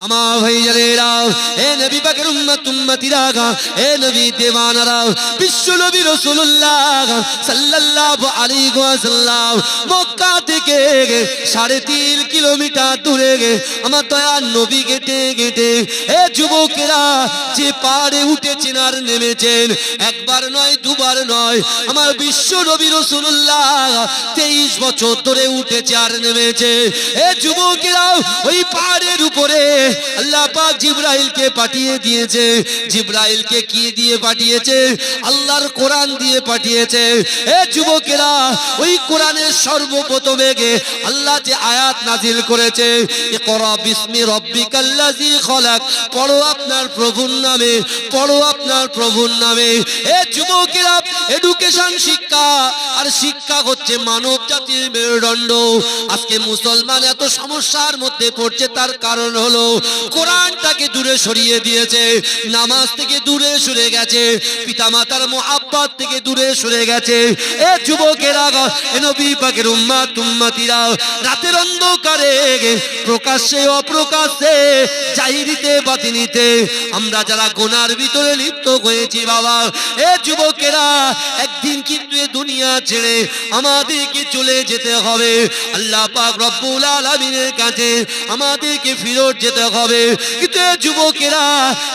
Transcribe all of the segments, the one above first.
আমার ভাইজানেরা, এ নবী পাকের উম্মত উম্মতিরা, এ নবী দেওয়ানারা, বিশ্ব নবী রাসূলুল্লাহ সাল্লাল্লাহু আলাইহি ওয়াসাল্লাম মক্কা থেকে 3.5 কিলোমিটার দূরে আমার দয়ার নবী হেঁটে হেঁটে, এ যুবকেরা, যে পাহাড়ে উঠেছেন আর নেমেছেন, একবার নয় দুবার নয়, আমার বিশ্ব নবী রাসূলুল্লাহ 23 বছর ধরে উঠেছে আর নেমেছে। এ যুবকেরা, ওই পাহাড়ের উপরে আল্লাহ পাক জিবরাইলকে পাঠিয়ে দিয়েছে। জিবরাইলকে কি দিয়ে পাঠিয়েছে? আল্লাহর কোরআন দিয়ে পাঠিয়েছে। এ যুবকেরা, ওই কোরআনের সর্বপ্রথমে আল্লাহ যে আয়াত নাজিল করেছে, ইকরা বিসমি রাব্বিকাল্লাযী খলাক, পড়ো আপনার প্রভুর নামে, পড়ো আপনার প্রভুর নামে। এ যুবকেরা, এডুকেশন শিক্ষা, আর শিক্ষা হচ্ছে মানব জাতির মেরুদণ্ড। আজকে মুসলমান এত সমস্যার মধ্যে পড়ছে, তার কারণ হলো কোরআনটাকে দূরে সরিয়ে দিয়েছে, নামাজ থেকে দূরে সরে গেছে, পিতামাতার মুহাব্বত থেকে দূরে সরে গেছে। এ যুবকেরা, এ নবী পাকের উম্মত উম্মতিরা, রাতের অন্ধকারে প্রকাশ্যে অপ্রকাশ্যে, জাহিরিতে বাতিনিতে আমরা যারা গুনার ভিতরে লিপ্ত হয়েছি বাবা, এ যুবকেরা, একদিন কিন্তু এ দুনিয়া ছেড়ে আমাদেরকে চলে যেতে হবে। আল্লাহ পাক রব্বুল আলামিনের কাছে আমাদেরকে ফিরত যেতে হবে। কিন্তু যুবকেরা,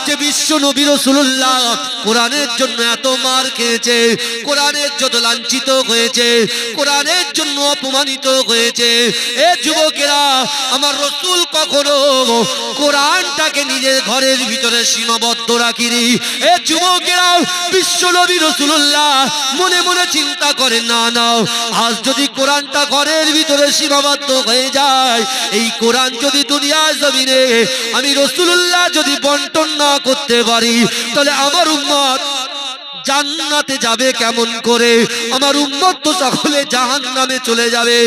যে বিশ্ব নবী রাসূলুল্লাহ কোরআনের জন্য এত মার খেয়েছে, কোরআনের জন্য লাঞ্ছিত হয়েছে, কোরআনের জন্য অপমানিত হয়েছে, এ যুবকেরা, আমার রাসূল কখনো কোরআনটাকে নিজের ঘরের ভিতরে সীমাবদ্ধ রাখিনি। এ যুবকেরা, বিশ্ব নবী রাসূলুল্লাহ মনে মনে চিন্তা করে, না না, আজ যদি কোরআনটা ঘরের ভিতরে সীমাবদ্ধ হয়ে যায়, এই কোরআন যদি দুনিয়ার জমিনে আমি রাসূলুল্লাহ যদি বন্টন না করতে পারি, তাহলে আমার উম্মত জান্নাতে যাবে কেমন করে? আমার উম্মত তো সকলে জাহান্নামে চলে যাবে।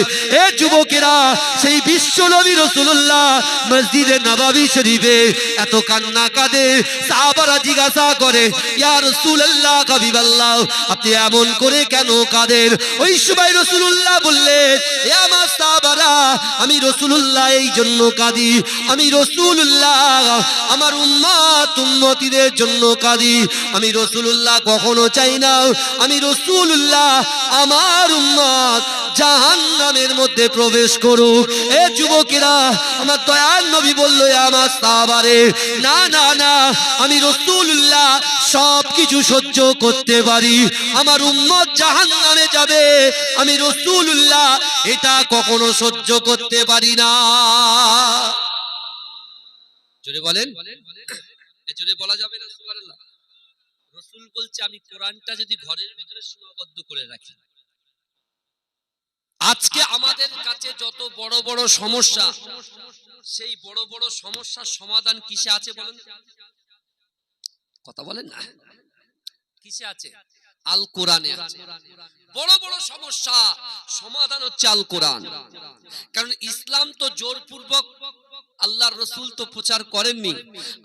এ যুবকেরা, সেই বিশ্ব নবী রাসূলুল্লাহ মসজিদে নববী শরীফে এত কান্না কাঁদে, সাহাবারা জিজ্ঞাসা করে, ইয়া রাসূলুল্লাহ, হাবিবাল্লাহ, আপনি এমন করে কেন কাঁদেন? ওই সময় রাসূলুল্লাহ বললেন, এ আমার সাহাবারা, আমি রাসূলুল্লাহ এই জন্য কাঁদি, আমি রাসূলুল্লাহ আমার উম্মত উম্মতিদের জন্য কাঁদি। আমি রাসূলুল্লাহ কখনো চাই না আমি রাসূলুল্লাহ আমার উম্মত জাহান্নামের মধ্যে প্রবেশ করুক। এ যুবকেরা, আমার দয়ার নবী বলল, আমার সাহাবারে, না না না, আমি রাসূলুল্লাহ সব কিছু সহ্য করতে পারি, আমার উম্মত জাহান্নামে যাবে, আমি রাসূলুল্লাহ এটা কখনো সহ্য করতে পারি না। জোরে বলেন, জোরে বলা যাবে না সুবহানাল্লাহ। রাসূল বলছে, আমি কোরআনটা যদি ঘরের ভিতরে সীমাবদ্ধ করে রাখি, আজকে আমাদের কাছে যত বড় বড় সমস্যা, সেই বড় বড় সমস্যার সমাধান কিসে আছে বলেন? কথা বলেন না, কিসে আছে? আল কোরআনে আছে। বড় বড় সমস্যা সমাধান হচ্ছে আল কোরআন। কারণ ইসলাম তো জোরপূর্বক আল্লাহর রাসূল তো প্রচার করেননি।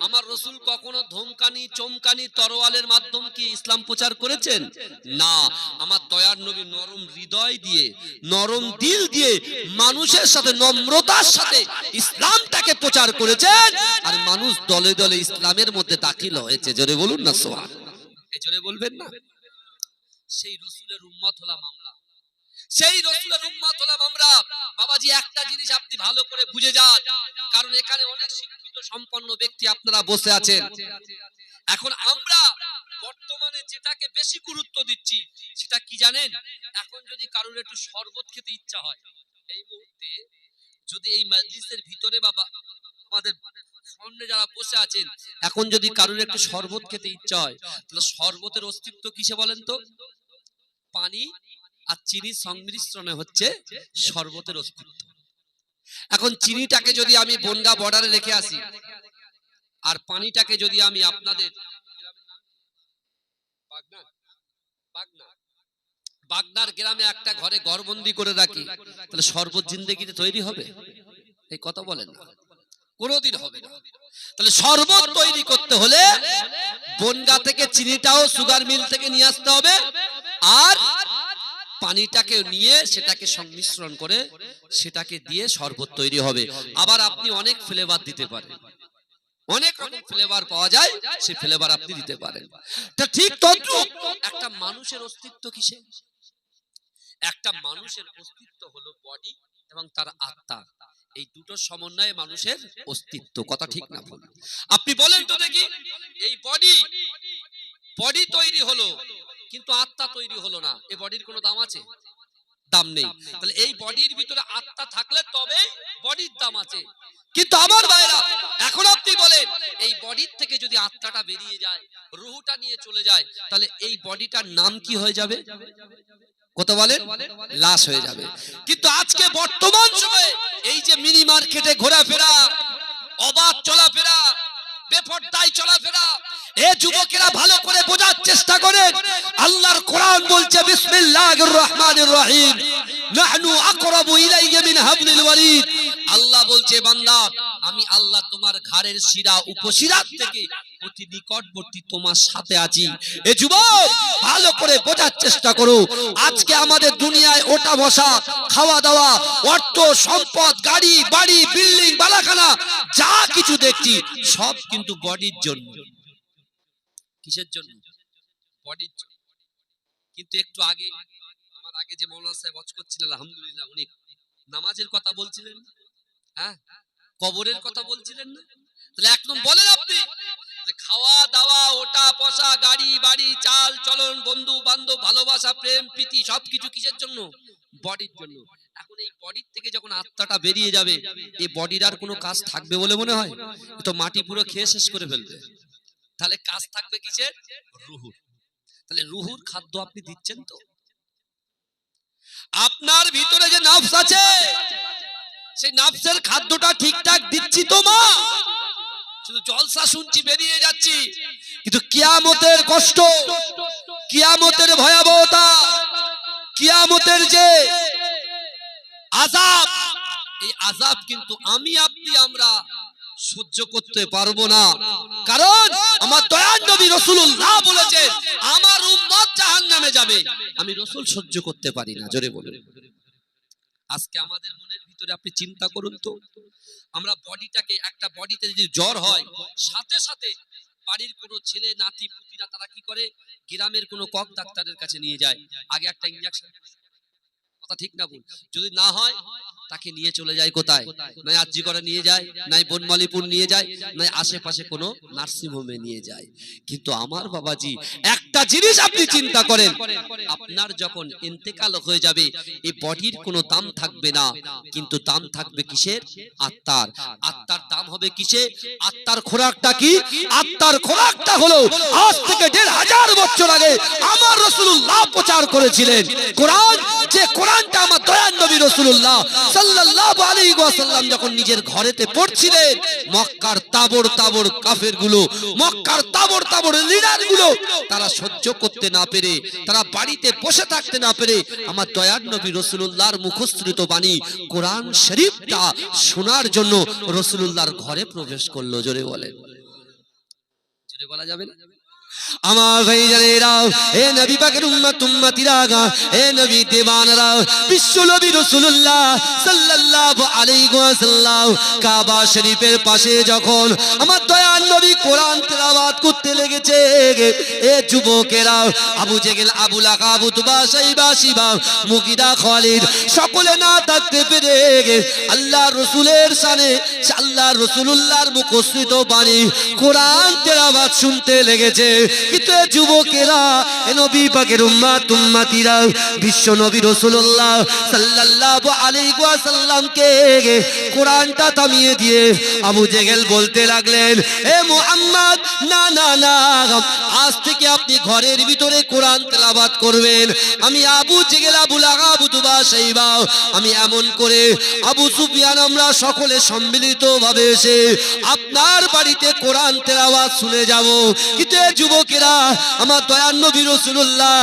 আমার রাসূল কখনো ধমকানি চমকানি তরোয়ালের মাধ্যম কি ইসলাম প্রচার করেছেন? না, আমার দয়ার নবী নরম হৃদয় দিয়ে, নরম দিল দিয়ে, মানুষের সাথে নম্রতার সাথে ইসলামটাকে প্রচার করেছেন, আর মানুষ দলে দলে ইসলামের মধ্যে দাখিল হয়েছে। জোরে বলুন না সুবহানাল্লাহ, এই জোরে বলবেন না। সেই রাসূলের উম্মত হলাম আমরা, সেই রাসূলের উম্মত হলাম আমরা। বাবাজি, একটা জিনিস আপনি ভালো করে বুঝে যান, কারণ এখানে অনেক শিক্ষিত সম্পন্ন ব্যক্তি আপনারা বসে আছেন। এখন আমরা বর্তমানে যেটাকে বেশি গুরুত্ব দিচ্ছি সেটা কি জানেন? এখন যদি কারোর একটু শরবত খেতে ইচ্ছা হয়, এই মুহূর্তে যদি এই মজলিসের ভিতরে বাবা আমাদের সামনে যারা বসে আছেন, এখন যদি কারোর একটু শরবত খেতে ইচ্ছা হয়, তাহলে শরবতের অস্তিত্ব কিসে বলেন তো? পানি আর চিনির সংমিশ্রণে হচ্ছে শরবতের অস্তিত্ব। এখন চিনিটাকে যদি আমি বনগা বর্ডারে রেখে আসি, আর পানিটাকে যদি আমি আপনাদের বাগনার গ্রামে একটা ঘরে ঘরবন্দি করে রাখি, তাহলে শরবত জিন্দেগিতে তৈরি হবে? এই কথা বলেন না, কোনোদিন হবে না। তাহলে শরবত তৈরি করতে হলে বনগা থেকে চিনিটাও সুগার মিল থেকে নিয়ে আসতে হবে, আর পানিটাকে নিয়ে সেটাকে সংমিশ্রণ করে সেটাকে দিয়ে শরবত তৈরি হবে। আবার আপনি অনেক ফ্লেভার দিতে পারেন, অনেক রকম ফ্লেভার পাওয়া যায়, সেই ফ্লেভার আপনি দিতে পারেন। তা ঠিক তদ্রুপ একটা মানুষের অস্তিত্ব কিসে? একটা মানুষের অস্তিত্ব হলো বডি এবং তার আত্মা। এই দুটো সমন্বয়ে মানুষের অস্তিত্ব। কথা ঠিক না ভুল? আপনি বলেন তো দেখি, এই বডি তৈরি হলো কিন্তু আত্মা তৈরি হলো না, এই বডির কোনো দাম আছে? দাম নেই। তাহলে এই বডির ভিতরে আত্মা থাকলে তবে বডির দাম আছে। কিন্তু আমার ভাইরা, এখন আপনি বলেন এই বডির থেকে যদি আত্মাটা বেরিয়ে যায়, রুহুটা নিয়ে চলে যায়, তাহলে এই বডিটার নাম কি হয়ে যাবে? কত বলেন? লাশ হয়ে যাবে। কিন্তু আজকে বর্তমান সময়ে এই যে মিনি মার্কেটে ঘোরাফেরা, অবাধ চলাফেরা, বেপরদায় চলাফেরা, এ যুবকেরা ভালো করে বোঝার চেষ্টা করেন। আল্লাহর কোরআন বলছে বিসমিল্লাহির রহমানির রহিম, নাহনু আকরাবু ইলাইহি মিন হাবলিল ওয়ারিদ। আল্লাহ বলছে, বান্দা আমি আল্লাহ তোমার ঘাড়ের শিরা উপশিরার থেকে অতি নিকটবর্তী তোমার সাথে আছি। এ যুবক ভালো করে বোঝার চেষ্টা করো। আজকে আমাদের দুনিয়ায় ওঠা বসা, খাওয়া দাওয়া, অর্থ সম্পদ, গাড়ি বাড়ি, বিল্ডিং বালাখানা যা কিছু দেখছি সব কিন্তু বডির জন্য। কিসের জন্য? বডির জন্য। কিন্তু একটু আগে আমার আগে যে মৌলানা সাহেব ওয়াজ করছিলেন, আলহামদুলিল্লাহ, উনি নামাজের কথা বলছিলেন, হ্যাঁ, কবরের কথা বলছিলেন না? তাহলে একদম বলেন আপনি যে খাওয়া দাওয়া, ওটা পশা, গাড়ি বাড়ি, চাল চলন, বন্ধু বান্ধব, ভালোবাসা, প্রেম প্রীতি সবকিছু কিসের জন্য? বডির জন্য। এখন এই বডির থেকে যখন আত্মাটা বেরিয়ে যাবে, এই বডির আর কোনো কাজ থাকবে বলে মনে হয়? তো মাটি পুরো খেয়ে শেষ করে ফেলবে। তাহলে কাজ থাকবে কিসের? রুহুর। তাহলে রুহুর খাদ্য আপনি দিচ্ছেন তো? আপনার ভিতরে যে নফস আছে, সেই নফসের খাদ্যটা ঠিকঠাক দিচ্ছি তো মা? শুধু জলসা শুনছি, বেরিয়ে যাচ্ছি, কিন্তু কিয়ামতের কষ্ট, কিয়ামতের ভয়াবহতা, কিয়ামতের যে আযাব, এই আযাব কিন্তু আমি আপনি আমরা সহ্য করতে পারবো না। কারণ আমার দয়ার নবী রাসূলুল্লাহ বলেছেন, আমার উম্মত জাহান্নামে যাবে, আমি রাসূল সহ্য করতে পারি না। জোরে বলুন। আজকে আমাদের মনের ভিতরে আপনি চিন্তা করুন তো, আমরা বডিটাকে, একটা বডিতে যদি জ্বর হয়, সাথে সাথে বাড়ির কোনো ছেলে নাতি পুতিরা তারা কি করে? গ্রামের কোনো কক ডাক্তারের কাছে নিয়ে যায়, আগে একটা ইনজেকশন। কথা ঠিক না ভুল? যদি না হয় তাকে নিয়ে চলে যায় কোথায়? নাই আরজি করে নিয়ে যায়, নাই বনমালীপুর নিয়ে যায়, নাই আশেপাশে কোনো নার্সিং হোমে নিয়ে যায়। কিন্তু আমার বাবাজি একটা জিনিস আপনি চিন্তা করেন, আপনার যখন ইন্তেকাল হয়ে যাবে, এই বডির কোনো দাম থাকবে না, কিন্তু দাম থাকবে কিসের? আত্মার। আত্মার দাম হবে কিসে? আত্মার খোরাকটা কি? আত্মার খোরাকটা হলো আজ থেকে ১৫০০ বছর আগে আমার রাসূলুল্লাহ প্রচার করেছিলেন কোরআন। যে কোরআনটা আমার দয়ার নবী রাসূলুল্লাহ সাল্লাল্লাহু আলাইহি ওয়াসাল্লাম যখন নিজের ঘরেতে পড়ছিলেন, মক্কার তাবড় তাবড় কাফেরগুলো, মক্কার তাবড় তাবড় লিডারগুলো, তারা সহ্য করতে না পেরে, তারা বাড়িতে বসে থাকতে না পেরে আমার দয়ার নবী রাসূলুল্লাহর মুখস্থিত বাণী কোরআন শরীফটা শোনার জন্য রাসূলুল্লাহর ঘরে প্রবেশ করলো। জোরে বলেন। জোরে বলা যাবে না? আমার ভাইজানেরা, হে নবী পাকের উম্মত উম্মতিরা, হে নবী দেওয়ানরা, বিশ্ব নবী রাসূলুল্লাহ সাল্লাল্লাহু আলাইহি ওয়াসাল্লাম কাবা শরীফের পাশে যখন আমার দয়ার নবী কোরআন তেলাওয়াত করতে লেগেছে, এ যুবকেরা, আবু জেহেল, আবু লাহাব, উতবা, শাইবা, শিবা, মুগিরা, খালিদ সকলে না থাকতে পেরে আল্লাহ রাসূলের শানে, আল্লাহ রাসূলুল্লাহর মুখস্থিত বাণী কোরআন তেলাওয়াত শুনতে লেগেছে। কিন্তু যুবকেরা, নবী পাকের উম্মত উম্মতিরা, বিশ্ব নবী রাসূলুল্লাহ সাল্লাল্লাহু আলাইহি ওয়াসাল্লামকে কোরআনটা থামিয়ে দিয়ে আবু জেহেল বলতে লাগলেন, হে মুহাম্মদ, না না না, আজ থেকে আপনি ঘরের ভিতরে কোরআন তেলাওয়াত করবেন। আমি আবু জেহেল, আবু লাহাব, উতবা, শাইবা, আমি এমন করে আবু সুফিয়ান আমরা সকলে সম্মিলিতভাবে এসে আপনার বাড়িতে কোরআন তেলাওয়াত শুনে যাব। কিন্তু যুবকেরা, আমার দয়ার নবী রাসূলুল্লাহ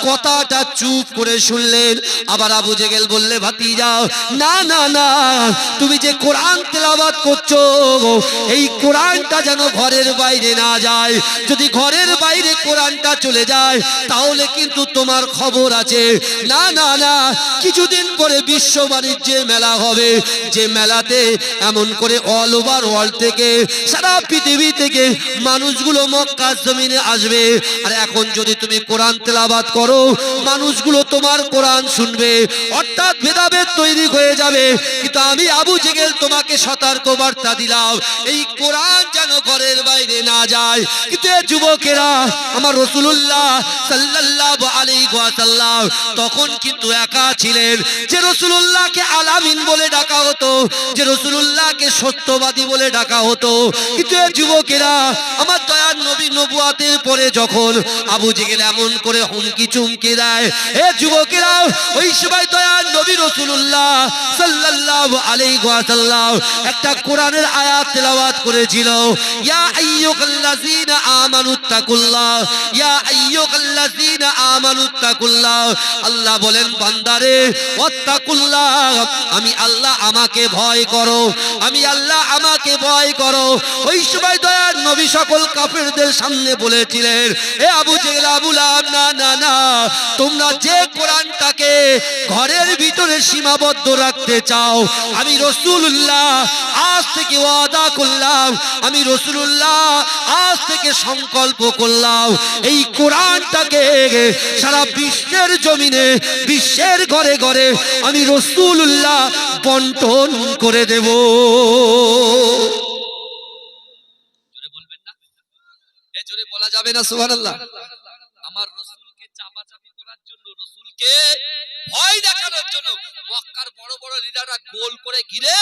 কথাটা চুপ করে শুনলেন। আবার আবু জেহেল বললে, ভাতিজা, না না না, তুমি যে কোরআন তেলাওয়াত করছো, এই কোরআনটা যেন ঘরের বাইরে না যায়। যদি ঘরের বাইরে কোরআনটা চলে যায় তাহলে কিন্তু তোমার খবর আছে। না না না, কিছুদিন পরে বিশ্ব বাণিজ্যের মেলা হবে, যে মেলাতে এমন করে অল ওভার ওয়ার্ল্ড থেকে, সারা পৃথিবী থেকে মানুষগুলো মক্কার জমিনে আসবে। আর এখন যদি তুমি কোরআন তেলাওয়াত করো, মানুষগুলো তোমার কোরআন শুনবে, অর্থাৎ ভেদাভেদ তৈরি হয়ে যাবে। কিন্তু আমি আবু জেহেল তোমাকে সতর্ক বার্তা দিলাম, এই কোরআন যেন ঘরের বাইরে না যায়। কিন্তু এই যুবকেরা, আমার রাসূলুল্লাহ সাল্লাল্লাহু আলাইহি ওয়াসাল্লাম তখন কিন্তু একা ছিলেন। যে রাসূলুল্লাহকে আলামিন বলে ডাকা হতো, যে রাসূলুল্লাহকে সত্যবাদী বলে ডাকা হতো। কিন্তু এই যুবকেরা, আমার দয়ার নবী নবুয়াতের পরে যখন আবু জেহেল এমন করে হুমকি চুমকি দেয়, এ যুবকেরা, ওই সময় দয়ার নবী রাসূলুল্লাহ সাল্লাল্লাহু আলাইহি ওয়াসাল্লাম একটা কোরআনের আয়াত তেলাওয়াত করেছিল, ইয়া আইয়ুহাল্লাযীনা আমানুত্তাকুল্লাহ, ইয়া আইয়ুহাল্লাযীনা আমানুত্তাকুল্লাহ। আল্লাহ বলেন, বান্দারে ওয়াত্তাকুল্লাহ, আমি আল্লাহ আমাকে ভয় করো, আমি আল্লাহ আমাকে ভয় করো। ওই সময় দয়ার নবী সকল কাফেরদের সামনে বলেছিলেন, এ আবু জেহেল, আবু লাহাব, না না না, তোমরা যে কোরআনটাকে ঘরের ভিতরে সীমাবদ্ধ রাখতে চাও, আমি রাসূলুল্লাহ আজ থেকে ওয়াদা করলাম, আমি রাসূলুল্লাহ আজ থেকে সংকল্প করলাম, এই কোরআনটাকে সারা বিশ্বের জমিনে, বিশ্বের ঘরে ঘরে আমি রাসূলুল্লাহ বন্টন করে দেব। জোরে বলবেন না? এ জোরে বলা যাবে না সুবহানাল্লাহ? আমার রাসূলকে চাপাচাপি করার জন্য, রাসূলকে ভয় দেখানোর জন্য মক্কার বড় বড় লিডাররা গোল করে ঘিরে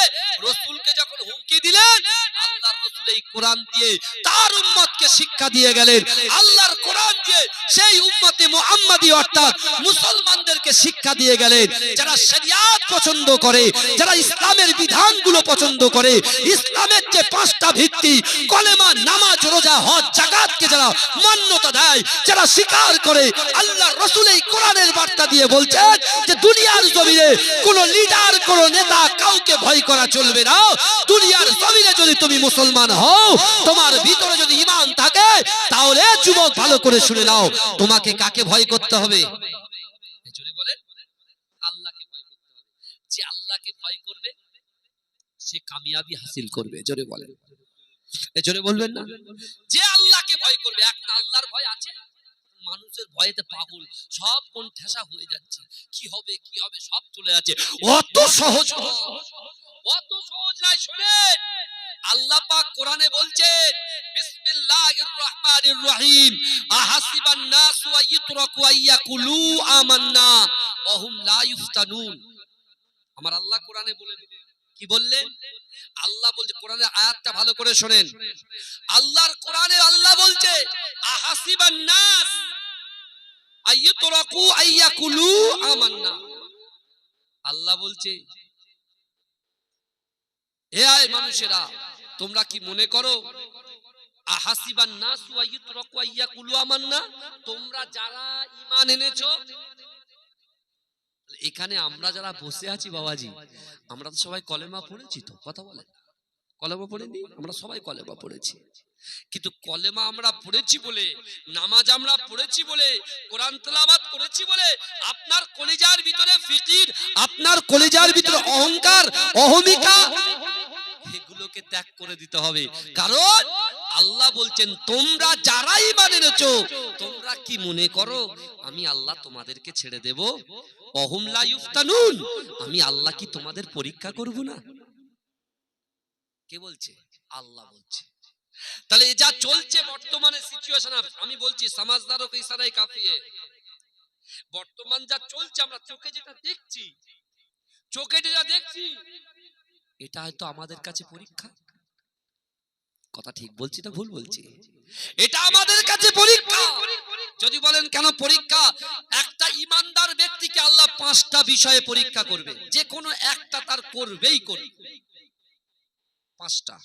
রাসূলকে যখন হুমকি দিলেন, আল্লাহর রাসূল এই কোরআন দিয়ে তার উম্মতকে শিক্ষা দিয়ে গেলেন। আল্লাহর কোরআন দিয়ে সেই উম্মতে মুহাম্মাদি অর্থাৎ মুসলমানদেরকে শিক্ষা দিয়ে গেলেন, যারা শরিয়াত পছন্দ করে, যারা ইসলামের বিধানগুলো পছন্দ করে, ইসলামের যে পাঁচটা ভিত্তি কলেমা, নামাজ, রোজা, হজ, যাকাতকে যারা মান্যতা দেয়, যারা স্বীকার করে, আল্লাহর রাসূল এই কোরআনের বার্তা দিয়ে বলছেন যে দুনিয়ার জমিনে কোন লিডার, কোন নেতা, কাউকে ভয় করা চলবে না। দুনিয়ার জমিনে যদি তুমি মুসলমান হও, তোমার ভিতরে যদি ঈমান থাকে, তাহলে যুবক ভালো করে শুনে নাও, তোমাকে কাকে ভয় করতে হবে? জোরে বলেন, আল্লাহকে ভয় করতে হবে। যে আল্লাহকে ভয় করবে সে কামিয়াবি হাসিল করবে। জোরে বলেন, জোরে বলবেন না? যে আল্লাহকে ভয় করবে। এখন আল্লাহর ভয় আছে, মানুষের ভয়েতে পাগল, সব কোন ঠেসা হয়ে যাচ্ছে, কি হবে কি হবে সব চলে যাচ্ছে। অত সহজ নয়, অত সহজ নয়। শুনেন, আল্লাহ পাক কোরআনে বলছেন, বিসমিল্লাহির রহমানির রহিম, আহাসিবান নাসু আইয়ুতরাকু আইয়াকুলু আমান্না ওয়া হুম লা ইফতানুন। আমার আল্লাহ কোরআনে বলে দিলেন, কি বললেন? আল্লাহ বলছে, কোরআনের আয়াতটা ভালো করে শুনেন। আল্লাহর কোরআনে আল্লাহ বলছে, আহাসিবান নাস আইয়ুতরাকু আইয়াকুলু আমান্না। আল্লাহ বলছে, হে আয় মানুষেরা, তোমরা কি মনে করো, আহাসিবান নাসু আইয়ুতরাকু আইয়াকুলু আমান্না, তোমরা যারা ঈমান এনেছো, এখানে আমরা যারা বসে আছি বাবাজি, আমরা তো সবাই কলেমা পড়েছি, তো কথা বলেন, কলেমা পড়েনি? আমরা সবাই কলেমা পড়েছি। কিন্তু কলেমা আমরা পড়েছি বলে, নামাজ আমরা পড়েছি বলে, কোরআন তেলাওয়াত করেছি বলে আপনার কলিজার ভিতরে ফিকির, আপনার কলিজার ভিতরে অহংকার, অহমিকা, এগুলোকে ত্যাগ করে দিতে হবে। কারণ আল্লাহ বলছেন, তোমরা যারাই মানে এনেছো, তোমরা কি মনে করো আমি আল্লাহ তোমাদেরকে ছেড়ে দেব? অহুম লা ইফতানুন, আমি আল্লাহ কি তোমাদের পরীক্ষা করব না? কে বলছে? আল্লাহ বলছে। তাহলে যা চলছে বর্তমানে সিচুয়েশন, আমি বলছি সমাজদারও কে ইশারায় কাফিয়ে, বর্তমান যা চলছে আমরা চোখে যেটা দেখছি, চোখে যেটা দেখছি, এটা হয়তো আমাদের কাছে পরীক্ষা। কথা ঠিক বলছি না ভুল বলছি? এটা আমাদের কাছে পরীক্ষা। যদি বলেন কেন পরীক্ষা? একটা ইমানদার ব্যক্তিকে আল্লাহ পাঁচটা বিষয়ে পরীক্ষা করবে, যে কোনো একটা তার করবেই করবে। পাঁচটা।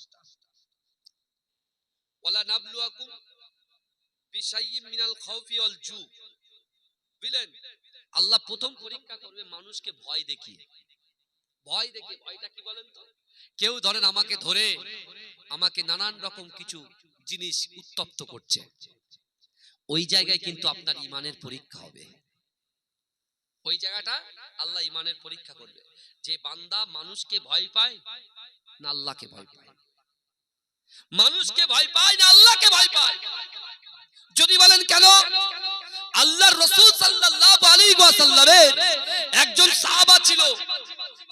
ওয়ালা নাবলুয়াকুম বিশাইয়্যিম মিনাল খাউফি ওয়াল জু। বুঝলেন? আল্লাহ প্রথম পরীক্ষা করবে মানুষকে ভয় দেখিয়ে। ভয় দেখে, ভয়টা কি বলেন তো? কেউ ধরেন আমাকে ধরে আমাকে নানান রকম কিছু জিনিস উত্তপ্ত করছে, ওই জায়গায় কিন্তু আপনার ইমানের পরীক্ষা হবে। ওই জায়গাটা আল্লাহ ইমানের পরীক্ষা করবে, যে বান্দা মানুষকে ভয় পায় না আল্লাহকে ভয় পায়, মানুষকে ভয় পায় না আল্লাহকে ভয় পায়। যদি বলেন কেন, আল্লাহর রাসূল সাল্লাল্লাহু আলাইহি ওয়াসাল্লামের একজন সাহাবা ছিল,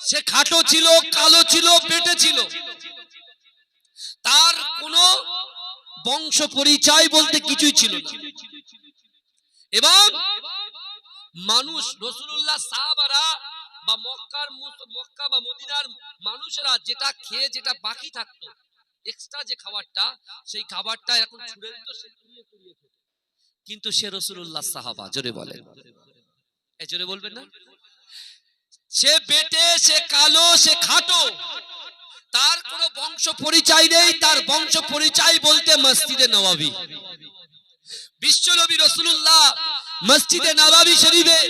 সে খাটো ছিল, কালো ছিল, পেটে ছিল, তার কোনো বংশ পরিচয় বলতে কিছুই ছিল না। এবং মানুষ রাসূলুল্লাহ সাহাবারা বা মক্কা বা মদিনার মানুষেরা যেটা খেয়ে যেটা বাকি থাকতো, এক্সট্রা যে খাবারটা, সেই খাবারটা এখন ছুঁড়ে দিত, সে কুড়িয়ে কুড়িয়ে খেত। কিন্তু সে রাসূলুল্লাহ সাহাবা, জোরে বলেন, এই জোরে বলবেন না? সে বেটে, সে কালো, সে খাটো, তার কোনো বংশ পরিচয় নেই। তার বংশ পরিচয় বলতে মসজিদে নববী। বিশ্বনবী রাসূলুল্লাহ মসজিদে নববী শরীফে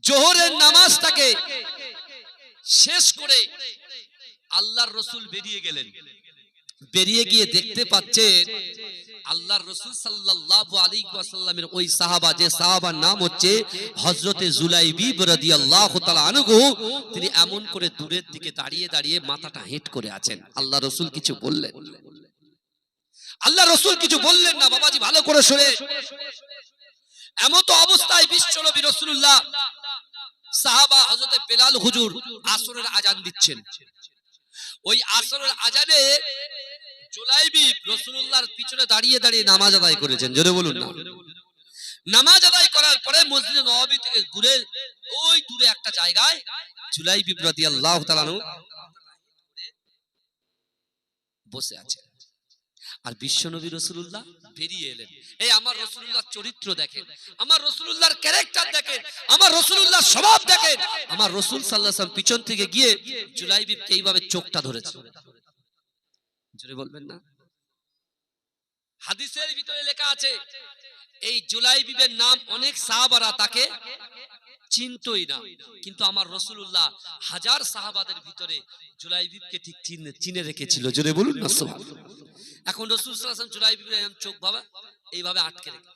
জোহরের নামাজটাকে শেষ করে আল্লাহর রাসূল বেরিয়ে গেলেন। বেরিয়ে গিয়ে দেখতে পাচ্ছেন আল্লাহর রাসূল সাল্লাল্লাহু আলাইহি ওয়াসাল্লামের ওই সাহাবা, যে সাহাবার নাম হচ্ছে হযরতে জুলাইবিব রাদিয়াল্লাহু তাআলা আনহু, তিনি এমন করে দূরের দিকে দাঁড়িয়ে দাঁড়িয়ে মাথাটা হেঁট করে আছেন। আল্লাহ রাসূল কিছু বললেন? আল্লাহ রাসূল কিছু বললেন না। বাবাজি ভালো করে শুনে, এমত অবস্থায় বিশ্বনবী রাসূলুল্লাহ সাহাবা হযরতে বেলাল হুজুর আসরের আজান দিচ্ছেন। ওই আসরের আজানে জুলাইবিব রাসূলুল্লাহর পিছনে দাঁড়িয়ে দাঁড়িয়ে নামাজ আদায় করেছেন। জোরে বলুন না। নামাজ আদায় করার পরে মসজিদে নববী থেকে ঘুরে ওই দূরে একটা জায়গায় জুলাইবিব রাদিয়াল্লাহু তাআলা আনহু বসে আছেন। আর বিশ্বনবী রাসূলুল্লাহ বেরিয়ে এলেন। এই আমার রাসূলুল্লাহর চরিত্র দেখেন, আমার রাসূলুল্লাহর ক্যারেক্টার দেখেন, আমার রাসূলুল্লাহর স্বভাব দেখেন। আমার রাসূল সাল্লাল্লাহু আলাইহি ওয়াসাল্লাম পিছন থেকে গিয়ে জুলাইবিবকে এইভাবে চোখটা ধরেছে। জোরে বলবেন না? হাদিসের ভিতরে লেখা আছে, এই জুলাইবিবের নাম অনেক সাহাবারা তাকে চিনতই না, কিন্তু আমার রাসূলুল্লাহ হাজার সাহাবাদের ভিতরে জুলাইবিবকে ঠিক চিনে রেখেছিল। জোরে বলুন না সুবহানাল্লাহ। এখন রাসূল সাল্লাল্লাহু আলাইহি ওয়াসাল্লাম জুলাইবিবের চোখ বাবা এইভাবে আটকে রেখে,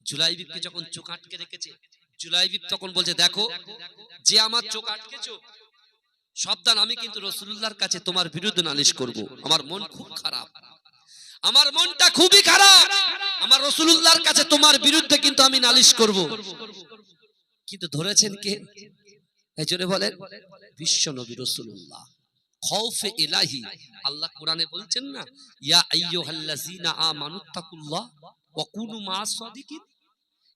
জুলাইবিবকে যখন চোখ আটকে রেখেছে, জুলাইবিব তখন বলছে, দেখো যে আমার চোখ আটকেছো, সাবধান, আমি কিন্তু রাসূলুল্লাহর কাছে তোমার বিরুদ্ধে নালিশ করব। আমার মন খুব খারাপ, আমার মনটা খুবই খারাপ, আমার রাসূলুল্লাহর কাছে তোমার বিরুদ্ধে কিন্তু আমি নালিশ করব। কিন্তু ধরেছেন কে? এই জন্য বলেন বিশ্বনবী রাসূলুল্লাহ। খাউফে ইলাহি, আল্লাহ কোরআনে বলছেন না, ইয়া আইয়ুহাল্লাযিনা আমানুত্তাকুল্লাহ ওয়া কুনু মা'আস সাদিকিন।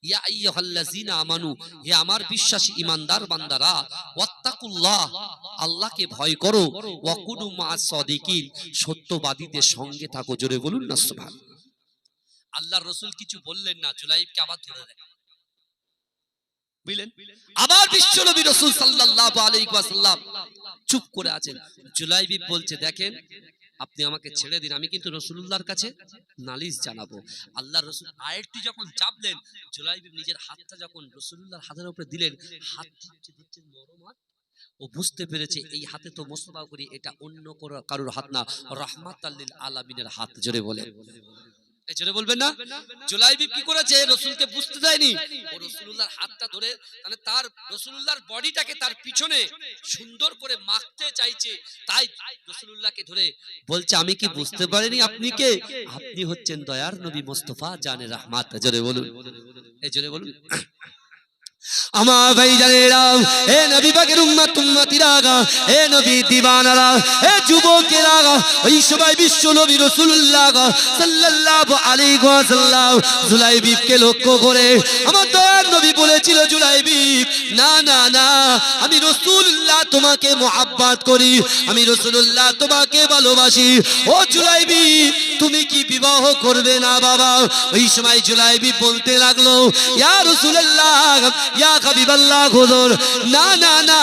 ইয়া আইয়ুহাল্লাযিনা আমানু, হে আমার বিশ্বাসী ঈমানদার বান্দারা, ওয়াত্তাকুল্লাহ, আল্লাহকে ভয় করো, ওয়া কুনু মা'আস সাদিকিন, সত্যবাদীদের সঙ্গে থাকো। জোরে বলুন না সুবহানাল্লাহ। আল্লাহর রাসূল কিছু বললেন না, জুলাইবকে আবার ধরে রাখলেন। বুঝলেন? আবার বিশ্বনবী রাসূল সাল্লাল্লাহু আলাইহি ওয়াসাল্লাম চুপ করে আছেন। জুলাইবিব বলছে, দেখেন আপনি আমাকে ছেড়ে দিন, আমি কিন্তু রাসূলুল্লাহর কাছে নালিশ জানাবো। আল্লাহর রাসূল আয়াতটি যখন চাপলেন, জুলাইবিব নিজের হাতটা যখন রাসূলুল্লাহর হাতের উপরে দিলেন, হাত দিচ্ছেন নরম হাত। ও বুঝতে পেরেছে এই হাতে তো মুসতাফা করি, এটা অন্য কারোর হাত না, রাহমাতাল লিল আলামিনের হাত। জোরে বলেন, জোরে বলবেন না? জুলাইবিব কি করেছে? রাসূলকে বুঝতে দেয়নি, ও রাসূলুল্লাহর হাতটা ধরে, মানে তার রাসূলুল্লাহর বডিটাকে তার পিছনে সুন্দর করে মাখতে চাইছে। তাই রাসূলুল্লাহকে ধরে বলছে, আমি কি বুঝতে পারিনি আপনি কে? আপনি হচ্ছেন দয়ার নবী মুস্তাফা জানে রহমত। জোরে বলুন, এই জোরে বলুন। আমার ভাইজানেরা, হে নবী পাকের উম্মত উম্মতিরা, হে নবী দিওয়ানারা, হে যুবকেরা, ওই সময় বিশ্ব নবী রাসূলুল্লাহ সাল্লাল্লাহু আলাইহি ওয়াসাল্লাম জুলাইবিবকে লক্ষ্য করে আমার দয়ার নবী বলেছিল, জুলাইবিব, না না না, আমি রাসূলুল্লাহ তোমাকে মুহাব্বত করি, আমি রাসূলুল্লাহ তোমাকে ভালোবাসি। ও জুলাইবিব, তুমি কি বিবাহ করবে না বাবা? ওই সময় জুলাইবিব বলতে লাগলো, ইয়া রাসূলুল্লাহ, ইয়া হাবিবাল্লাহ, হুজুর, না না না,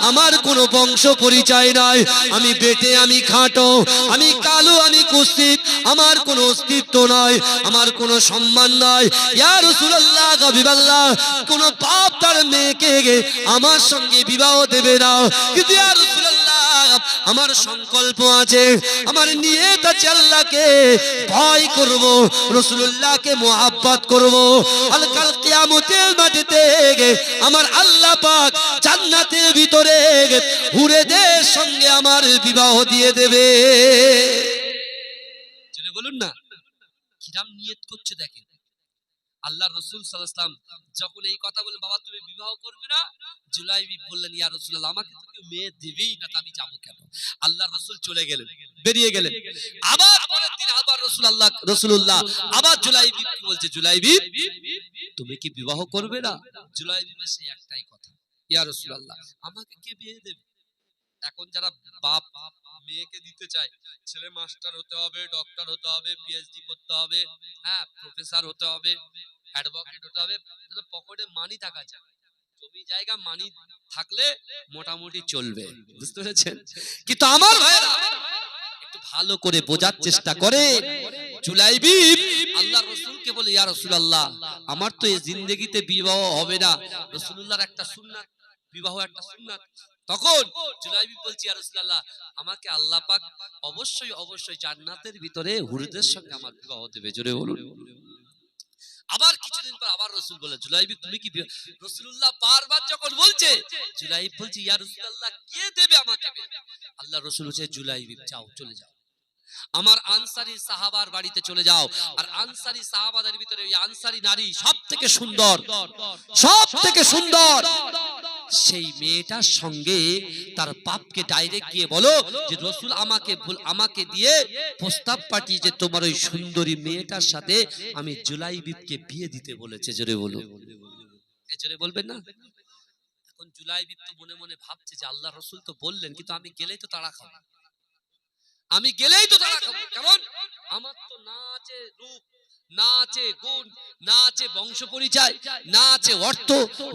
আমার কোনো বংশ পরিচয় নাই, আমি বেটে, আমি খাটো, আমি কালো, আমি কুৎসিত, আমার কোনো অস্তিত্ব নাই, আমার কোনো সম্মান নাই। ইয়া রাসূলুল্লাহ, হাবিবাল্লাহ, কোনো বাপ তার মেয়েকে আমার সঙ্গে বিবাহ দেবে না। কিন্তু ইয়া রাসূলুল্লাহ, আমার সংকল্প আছে, আমার নিয়ত আছে আল্লাহকে ভয় করব, রাসূলুল্লাহকে মুহাব্বত করব। আর কাল কিয়ামতের মাঠেতে আমার আল্লাহ পাক জান্নাতের ভিতরে হুরেদের সঙ্গে আমার বিবাহ দিয়ে দেবে। জোরে বলুন না, কিরাম নিয়ত করছে দেখেন। আল্লাহ রাসূল সাল্লাল্লাহু আলাইহি ওয়াসাল্লাম যখন এই কথা বলে, বাবা তুমি বিবাহ করবে না, জুলাইবি বললেন, ইয়া রাসূলুল্লাহ আমাকে তো কেউ মেয়ে দিবেই না, আমি যাব কেন? আল্লাহ রাসূল চলে গেলেন, বেরিয়ে গেলেন। আবার পরের দিন আবার রাসূলুল্লাহ আবার জুলাইবি বলছে, জুলাইবি তুমি কি বিবাহ করবে না? জুলাইবি সেই একটাই কথা, ইয়া রাসূলুল্লাহ আমাকে কে বিয়ে দেবে? এখন যারা বাপ মেয়েকে দিতে চায়, ছেলে মাস্টার হতে হবে, ডক্টর হতে হবে, পিএইচডি করতে হবে, হ্যাঁ প্রফেসর হতে হবে, অ্যাডভোকেট হতে হবে, তাহলে পকেটে মানি থাকা চাই, জমি জায়গা মানি থাকলে মোটামুটি চলবে, বুঝতে পেরেছেন? কিন্তু আমার ভাইরা একটু ভালো করে বোঝার চেষ্টা করে। জুলাইবি আল্লাহর রাসূলকে বলে, ইয়া রাসূলুল্লাহ আমার তো এই জিন্দেগিতে বিবাহ হবে না, রাসূলুল্লাহর একটা সুন্নাত, বিবাহ একটা সুন্নাত। তখন জুলাইবি বলছে, ইয়া রাসূলুল্লাহ আমাকে আল্লাহ পাক অবশ্যই অবশ্যই জান্নাতের ভিতরে হুরদের সঙ্গে আমার বিবাহ দেবে। জোরে বলুন। আবার কিছুদিন পর আবার রাসূল বলে, জুলাইবি তুমি কি? রাসূলুল্লাহ বারবার যখন বলছে, জুলাইবি বলছে, ইয়া রাসূলুল্লাহ কে দেবে আমাকে? আল্লাহ রাসূল বলছে, জুলাইবি যাও, চলে যাও, আমার আনসারী সাহাবার বাড়িতে চলে যাও। আর আনসারী সাহাবাদের ভিতরে ওই আনসারী নারী সবথেকে সুন্দর, সবথেকে সুন্দর সেই মেয়েটার সঙ্গে তার বাপকে ডাইরেক্ট গিয়ে বলো যে রাসূল আমাকে দিয়ে প্রস্তাব পাঠিয়েছে, তোমার ওই সুন্দরী মেয়েটার সাথে আমি জুলাইবিবকে বিয়ে দিতে বলেছে। জোরে বলো, জোরে বলবেন না? এখন জুলাইবিব তো মনে মনে ভাবছে যে আল্লাহ রাসূল তো বললেন, কিন্তু আমি গেলেই তো তাড়া খাবো, আমি গেলেই তো তাড়া খাবো, কারণ আমার তো না আছে রূপ, না আছে গুণ, না আছে বংশ পরিচয়, না আছে অর্থ,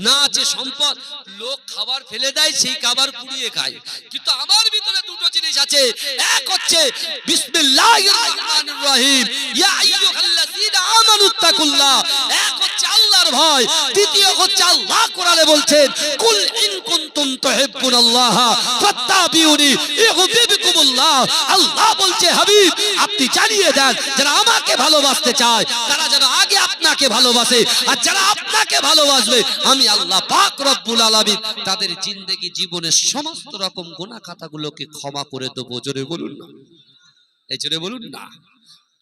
না আছে সম্পদ। লোক খাবার ফেলে দেয়, সেই খাবার কুড়িয়ে খায়, কিন্তু আমার ভিতরে দুটো জিনিস আছে। এক হচ্ছে বিসমিল্লাহির রহমানির রহিম, ইয়া আইয়ুহাল্লাযীনা আমানুত্তাকুল্লাহ, এক হচ্ছে আল্লাহর ভয়, দ্বিতীয় হচ্ছে আল্লাহ কোরআনে বলছেন, কুল ইন কুনতুম তুহিব্বুনাল্লাহ ফাত্তাবিউনি ইউহিব্বুকুমুল্লাহ। আল্লাহ বলছে, হাবিব আপনি জানিয়ে দেন যারা আমাকে ভালোবাসতে চায় তারা যেন আগে আপনাকে ভালোবাসে, আর যারা আপনাকে ভালোবাসবে আমি আল্লাহ পাক রব্বুল আলামিন তাদের জিন্দেগি জীবনের সমস্ত রকম গুনাহ খাতাগুলোকে ক্ষমা করে দেব। জোরে বলুন না, এই জোরে বলুন না।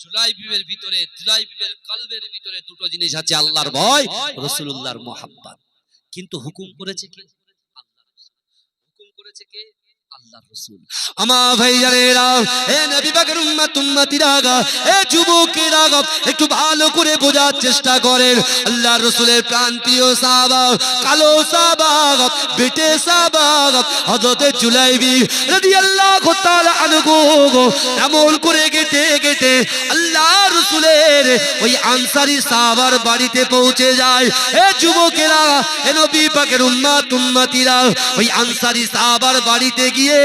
জুলাইবিবের ভিতরে, জুলাইবিবের কলবের ভিতরে দুটো জিনিস আছে, আল্লাহর ভয়, রাসূলুল্লাহর মুহাব্বত। কিন্তু হুকুম করেছে কে? আল্লাহ। হুকুম করেছে কে? আল্লাহর রাসূল। আমার ভাইজানেরা, এ নবী পাকের উম্মতিরা, এ যুবকেরা, একটু ভালো করে বোঝার চেষ্টা করেন। আল্লাহর রাসূলের প্রাণপ্রিয় সাহাবা, কালো সাহাবা, বেটে সাহাবা হযরত জুলাইবি রাদিয়াল্লাহু তাআলা আনহু এমন করে গেটে গেটে আল্লাহর রাসূলের ওই আনসারী সাহাবার বাড়িতে পৌঁছে যায়। এ যুবকেরা, এ নবী পাকের উম্মতিরা ওই আনসারী সাহাবার বাড়িতে গিয়ে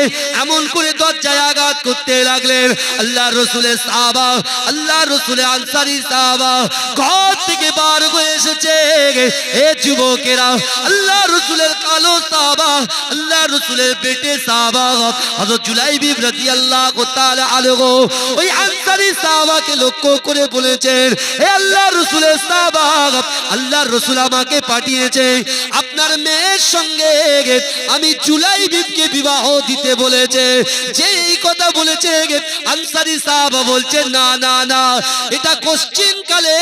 এমন করে দরজায় আঘাত করতে লাগলেন। আল্লাহ রাসূলের সাহাবা, আল্লাহ রাসূলের আনসারী সাহাবা ঘর থেকে বার হয়ে এসেছে। এ যুবকেরা, আল্লাহ রাসূলের কালো সাহাবা, আল্লাহ রাসূলের বেটে সাহাবা হযরত জুলাইবি রাদিয়াল্লাহু তাআলা আনহু ওই আনসারী সাহাবাকে লক্ষ্য করে বলেছেন, হে আল্লাহ রাসূলের সাহাবা, আল্লাহর রাসূল আমাকে পাঠিয়েছে আপনার মেয়ের সঙ্গে আমি জুলাইবিকে বিবাহ দিতে বলেছে। যে এই কথা বলেছে আনসারী সাহাবা বলছে, না না না, এটা কোশ্চিন কালে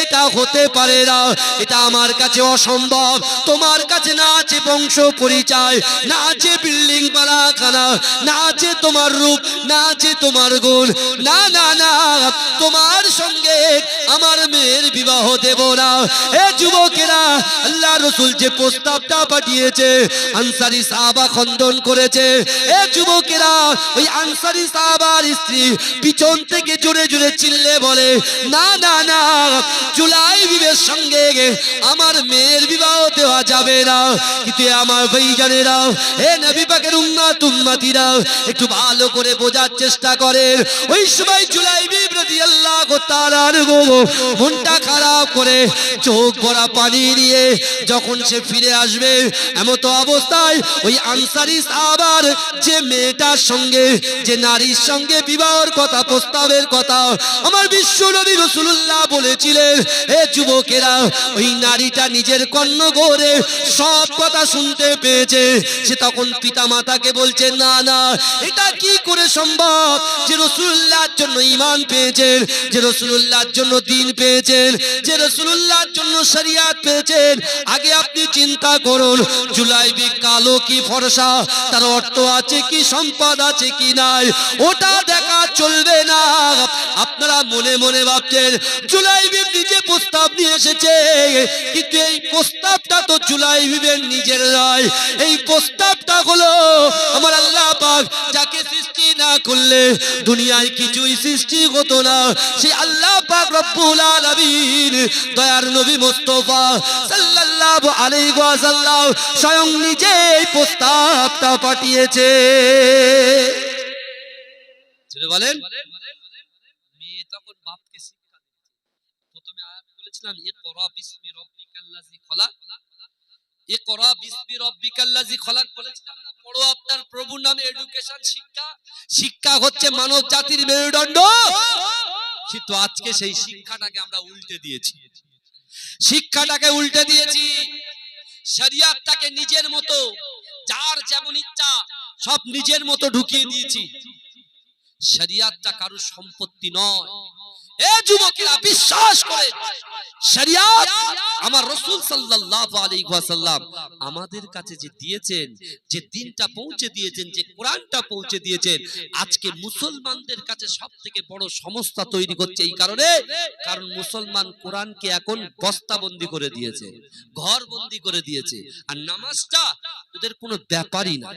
এটা হতে পারে না, এটা আমার কাছে অসম্ভব। তোমার কাছে না আছে বংশ পরিচয়, না আছে বিল্ডিং বালাখানা, না আছে তোমার রূপ, না আছে তোমার গুণ, না না না, তোমার সঙ্গে আমার মেয়ের বিবাহ দেব না। এ যুবকেরা, আল্লাহ রাসূল যে প্রস্তাবটা পাঠিয়েছে আনসারী সাহাবা খণ্ডন করেছে। এ যুবকেরা, ওই আনসারী সাহাবার স্ত্রী পিছন থেকে জোরে জোরে চিল্লে বলে, না না না, জুলাইবিবের সঙ্গে আমার মেয়ের বিবাহ দেওয়া যাবে না। কিন্তু আমার ভাইজানেরা, হে নবী পাকের উম্মতিরা, একটু ভালো করে বোঝার চেষ্টা করেন। ওই সময় জুলাইবি রাদিয়াল্লাহু তাআলা আনহু মনটা খারাপ করে চোখ ভরা পানি নিয়ে যখন সে ফিরে আসবে, এমতো অবস্থায় ওই আনসারী সাহাবার যে মেয়েটার সঙ্গে, যে নারীর সঙ্গে বিবাহের কথা, প্রস্তাবের কথা আমার বিশ্ব নবী রাসূলুল্লাহ বলেছিলেন, এ যুবকেরা, ওই নারীটা নিজের কর্ণগোরে সব কথা শুনতে পেয়েছে। সে তখন পিতা মাতাকে বলছে, না না, এটা কি করে সম্ভব যে রাসূলুল্লাহর জন্য ঈমান পেয়েছেন, যে রাসূলুল্লাহর জন্য দ্বীন পেয়েছেন, যে রাসূলুল্লাহর জন্য শরিয়াত পেয়েছেন। আগে আপনি চিন্তা করুন, জুলাইবি কালো কি ফর্সা, তার অর্থ আছে কি, সম্পদ আছে কি নাই, ওটা দেখা চলবে না। আপনারা মনে মনে ভাবছেন জুলাইবি নিজে প্রস্তাব নিয়ে এসেছে, কিন্তু এই প্রস্তাবটা তো জুলাইবির নিজের নয়। এই প্রস্তাবটা হলো আমার আল্লাহ পাক যাকে সৃষ্টি না করলে দুনিয়ায় কিছুই সৃষ্টি হতো না, সেই আল্লাহ পাক রব্বুল আলামিন দয়ার নবী মুস্তাফা সাল্লাল্লাহু আলাইহি ওয়াসাল্লাম স্বয়ং নিজে এই প্রস্তাবটা পাঠিয়েছে। চলে বলেন, মেয়ে তখন বাপকে শিক্ষা দিচ্ছে। প্রথমে আয়াত বলেছিলাম, ইকরা বিসমি রাব্বিকাল্লাযী খলাক, ইকরা বিসমি রাব্বিকাল্লাযী খলাক বলেছিলাম না, পড়ো আপনার প্রভুর নামে। এডুকেশন, শিক্ষা, শিক্ষা হচ্ছে মানব জাতির মেরুদণ্ড। কিন্তু আজকে সেই শিক্ষাটাকে আমরা উল্টে দিয়েছি, শিক্ষাটাকে উল্টে দিয়েছি, শরিয়াতটাকে নিজের মতো, যার যেমন ইচ্ছা সব নিজের মতো ঢুকিয়ে দিয়েছি। শরিয়াতটা কারোর সম্পত্তি নয়। এ যুবকেরা, বিশ্বাস করে, শরিয়াত আমার রাসূল সাল্লাল্লাহু আলাইহি ওয়াসাল্লাম আমাদের কাছে যে দিয়েছেন, যে দ্বীনটা পৌঁছে দিয়েছেন, যে কোরআনটা পৌঁছে দিয়েছেন, আজকে মুসলমানদের কাছে সবথেকে বড় সমস্যা তৈরি করছে এই কারণে, কারণ মুসলমান কোরআনকে এখন বস্তাবন্দি করে দিয়েছে, ঘরবন্দি করে দিয়েছে, আর নামাজটা ওদের কোনো ব্যাপারই না।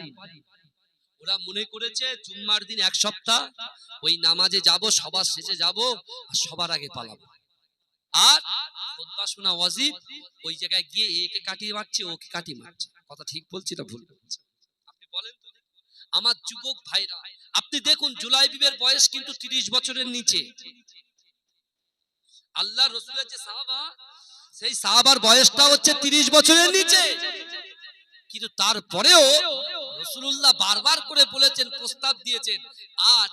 ওরা মনে করেছে জুম্মার দিন এক সপ্তাহ ওই নামাজে যাব, সবার শেষে যাব, আর সবার আগে পালাবো, আর খুতবা শোনা ওয়াজিব, ওই জায়গায় গিয়ে একে কাটিয়ে মারছে, ওকে কাটিয়ে মারছে। কথা ঠিক বলছি না ভুল বলছি? আপনি বলেন তো, আমার যুবক ভাইরা, আপনি দেখুন জুলাইবিবের বয়স কিন্তু 30 বছরের নিচে। আল্লাহ রাসূলের যে সাহাবা, সেই সাহাবার বয়সটা হচ্ছে 30 বছরের নিচে, কিন্তু তারপরেও রাসূলুল্লাহ বারবার করে বলেছেন, প্রস্তাব দিয়েছেন, আর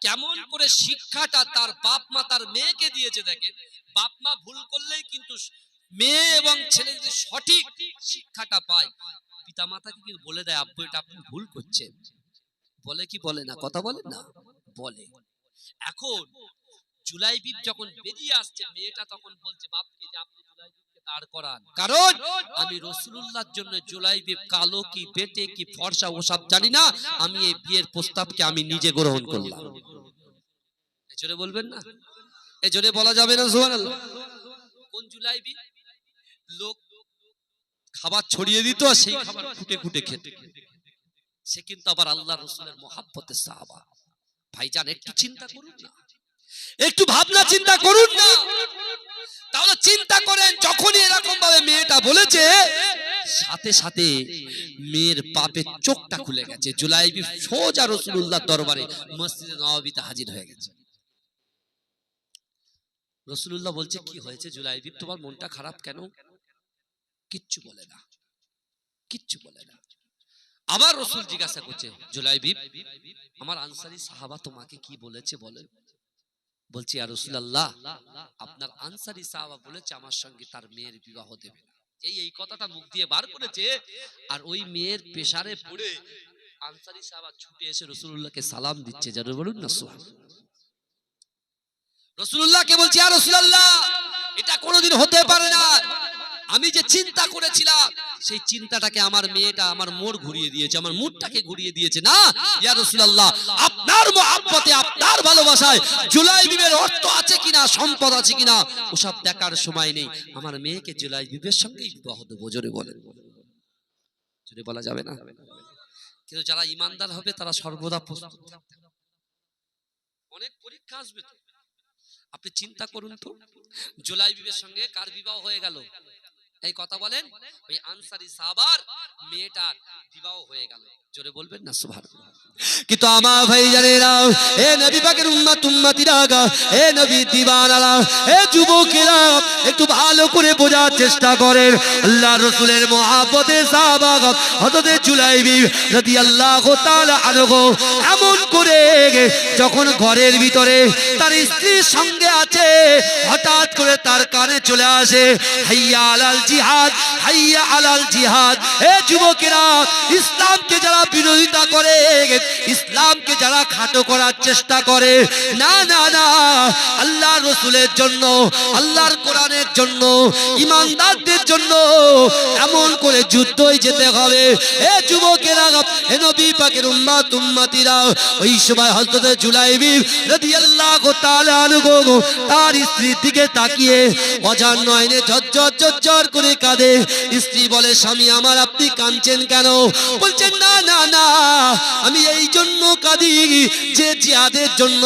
কেমন করে শিক্ষাটা তার বাপ মা তার মেয়েকে দিয়েছে। দেখেন, বাপ মা ভুল করলেই কিন্তু মেয়ে এবং ছেলে যদি সঠিক শিক্ষাটা পায়, পিতা মাতাকে কি বলে দেয়, আব্বু এটা আপনি ভুল করছেন, বলে কি বলে না? কথা বলেন না, বলে। এখন জুলাইবিব যখন বেরিয়ে আসছে, মেয়েটা তখন বলছে বাপকে যে আপনি জুলাইবিবকে দাঁড় করান, কারণ আমি রাসূলুল্লাহর জন্য জুলাইবিব কালো কি বেটে কি ফর্সা ওসব জানি না, আমি এই বিয়ের প্রস্তাবকে আমি নিজে গ্রহণ করলাম। এই জোরে বলবেন না? এই জোরে বলা যাবে না সুবহানাল্লাহ? কোন জুলাইবিব? লোক খাবার ছড়িয়ে দিত, আর সেই খাবার খুঁটে খুঁটে খেত। সে কিন্তু আবার আল্লাহ রাসূলের মহব্বতের সাহাবা। ভাইজান, একটু চিন্তা করুন না, একটু ভাবনা চিন্তা করুন না। তাহলে চিন্তা করেন, যখনই এরকম ভাবে মেয়েটা বলেছে, সাথে সাথে মেয়ের বাপের চোখটা খুলে গেছে। জুলাইবিব সোজা রাসূলুল্লাহর দরবারে মসজিদে নববীতে হাজির হয়ে গেছে। রাসূলুল্লাহ বলছে, কি হয়েছে জুলাইবিব, তোমার মনটা খারাপ কেন? কিচ্ছু বলে না, কিচ্ছু বলে না। আবার রাসূল জিজ্ঞাসা করছে, জুলাইবিব, আমার আনসারী সাহাবা তোমাকে কি বলেছে বলেন? বলছি, ইয়া রাসূলুল্লাহ, আপনার আনসারী সাহাবা বলেছে আমার সঙ্গে তার মেয়ের বিবাহ দেবে না। এই কথাটা মুখ দিয়ে বার করেছে, আর ওই মেয়ের পেশারে পড়ে আনসারী সাহাবা ছুটে এসে রাসূলুল্লাহকে সালাম দিচ্ছে। যারা বলুন না সুবহানাল্লাহ। রাসূলুল্লাহকে বলছি, ইয়া রাসূলুল্লাহ, এটা কোনোদিন হতে পারে না। আমি যে চিন্তা করেছিলাম, সেই চিন্তাটাকে আমার মেয়েটা আমার মোড় ঘুরিয়ে দিয়েছে, আমার মুডটাকে ঘুরিয়ে দিয়েছে। না ইয়া রাসূলুল্লাহ, আপনার মহব্বতে, আপনার ভালোবাসায় জুলাইবিবের অর্থ আছে কিনা, সম্পদ আছে কিনা, ওসব দেখার সময় নেই। আমার মেয়েকে জুলাইবিবের সঙ্গেই বিবাহ দেবো। জোরে বলেন, জোরে বলা যাবে না? কিন্তু যারা ইমানদার হবে তারা সর্বদা প্রস্তুত থাকতে হবে। অনেক পরীক্ষা আসবে তো। আপনি চিন্তা করুন তো, জুলাইবিবের সঙ্গে কার বিবাহ হয়ে গেল? এই কথা বলেন, ওই আনসারী সাহাবার মেয়েটার বিবাহ হয়ে গেল। জোরে বলবেন না সুবহানাল্লাহ? কিন্তু আমার ভাই জানেরা, এ নবী পাকের উম্মতিরা, এ নবী দিওয়ানারা, এ যুবকেরা, একটু ভালো করে বোঝার চেষ্টা করেন। আল্লাহ রাসূলের মহব্বতে সাহাবা হযরত জুলাইবি রাদিয়াল্লাহু তাআলা আনহু এমন করে যখন ঘরের ভিতরে তার স্ত্রীর সঙ্গে আছে, হঠাৎ করে তার কানে চলে আসে, হাইয়া আলাল জিহাদ, হাইয়া আলাল জিহাদ। এ যুবকেরা, ইসলামকে যারা বিরোধিতা করে, ইসলামকে যারা খাটো করার চেষ্টা করে, না না না, আল্লাহ রাসূলের জন্য, আল্লাহর কোরআনের জন্য, ঈমানদারদের জন্য এমন করে যুদ্ধই যেতে হবে। এ যুবকেরা, এ নবী পাকের উম্মতিরা, ওই সময় হযরত জুলাইবি রাদিয়াল্লাহু তাআলা আনহু তার স্ত্রীর দিকে তাকিয়ে অজান নয়নে ঝরঝর ঝরঝর করে কাঁদে। স্ত্রী বলে, স্বামী আমার, আপনি কাঁদছেন কেন? বলছেন, না না না, আমি এই জন্য কাঁদি যে জিহাদের জন্য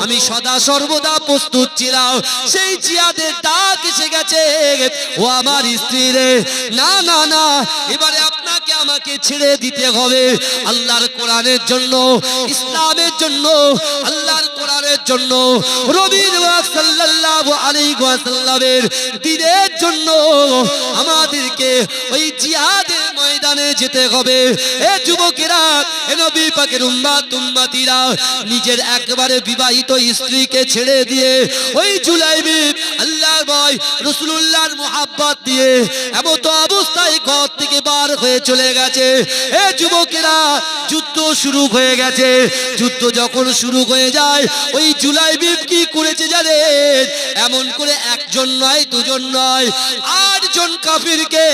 আমি সদা সর্বদা প্রস্তুত ছিলাম, সেই জিহাদের ডাক এসে গেছে ও আমার স্ত্রী রে। না না না, এবারে আপনাকে আমাকে ছেড়ে দিতে হবে আল্লাহর কোরআনের জন্য, ইসলামের জন্য, আল্লাহর কোরআনের জন্য, রাসূলুল্লাহ সাল্লাল্লাহু আলাইহি ওয়াসাল্লামের দ্বীনের জন্য আমাদেরকে ওই জিহাদের ময়দানে যেতে হবে। এ যুবকেরা, এ নবী পাকের উম্মতিরা, নিজের একবারে বিবাহিত স্ত্রীকে ছেড়ে দিয়ে ওই জুলাইবি আল্লাহর ভয়, রাসূলুল্লাহর মুহাব্বত দিয়ে এমত অবস্থায় ঘর থেকে বার হয়ে চলে গেছে। এ যুবকেরা, যুদ্ধ শুরু হয়ে গেছে। যুদ্ধ যখন শুরু হয়ে যায়, ওই জুলাইবি কি করেছে জানেন? এমন করে একজন নয়, দুজন নয়, 8 জন কাফিরকে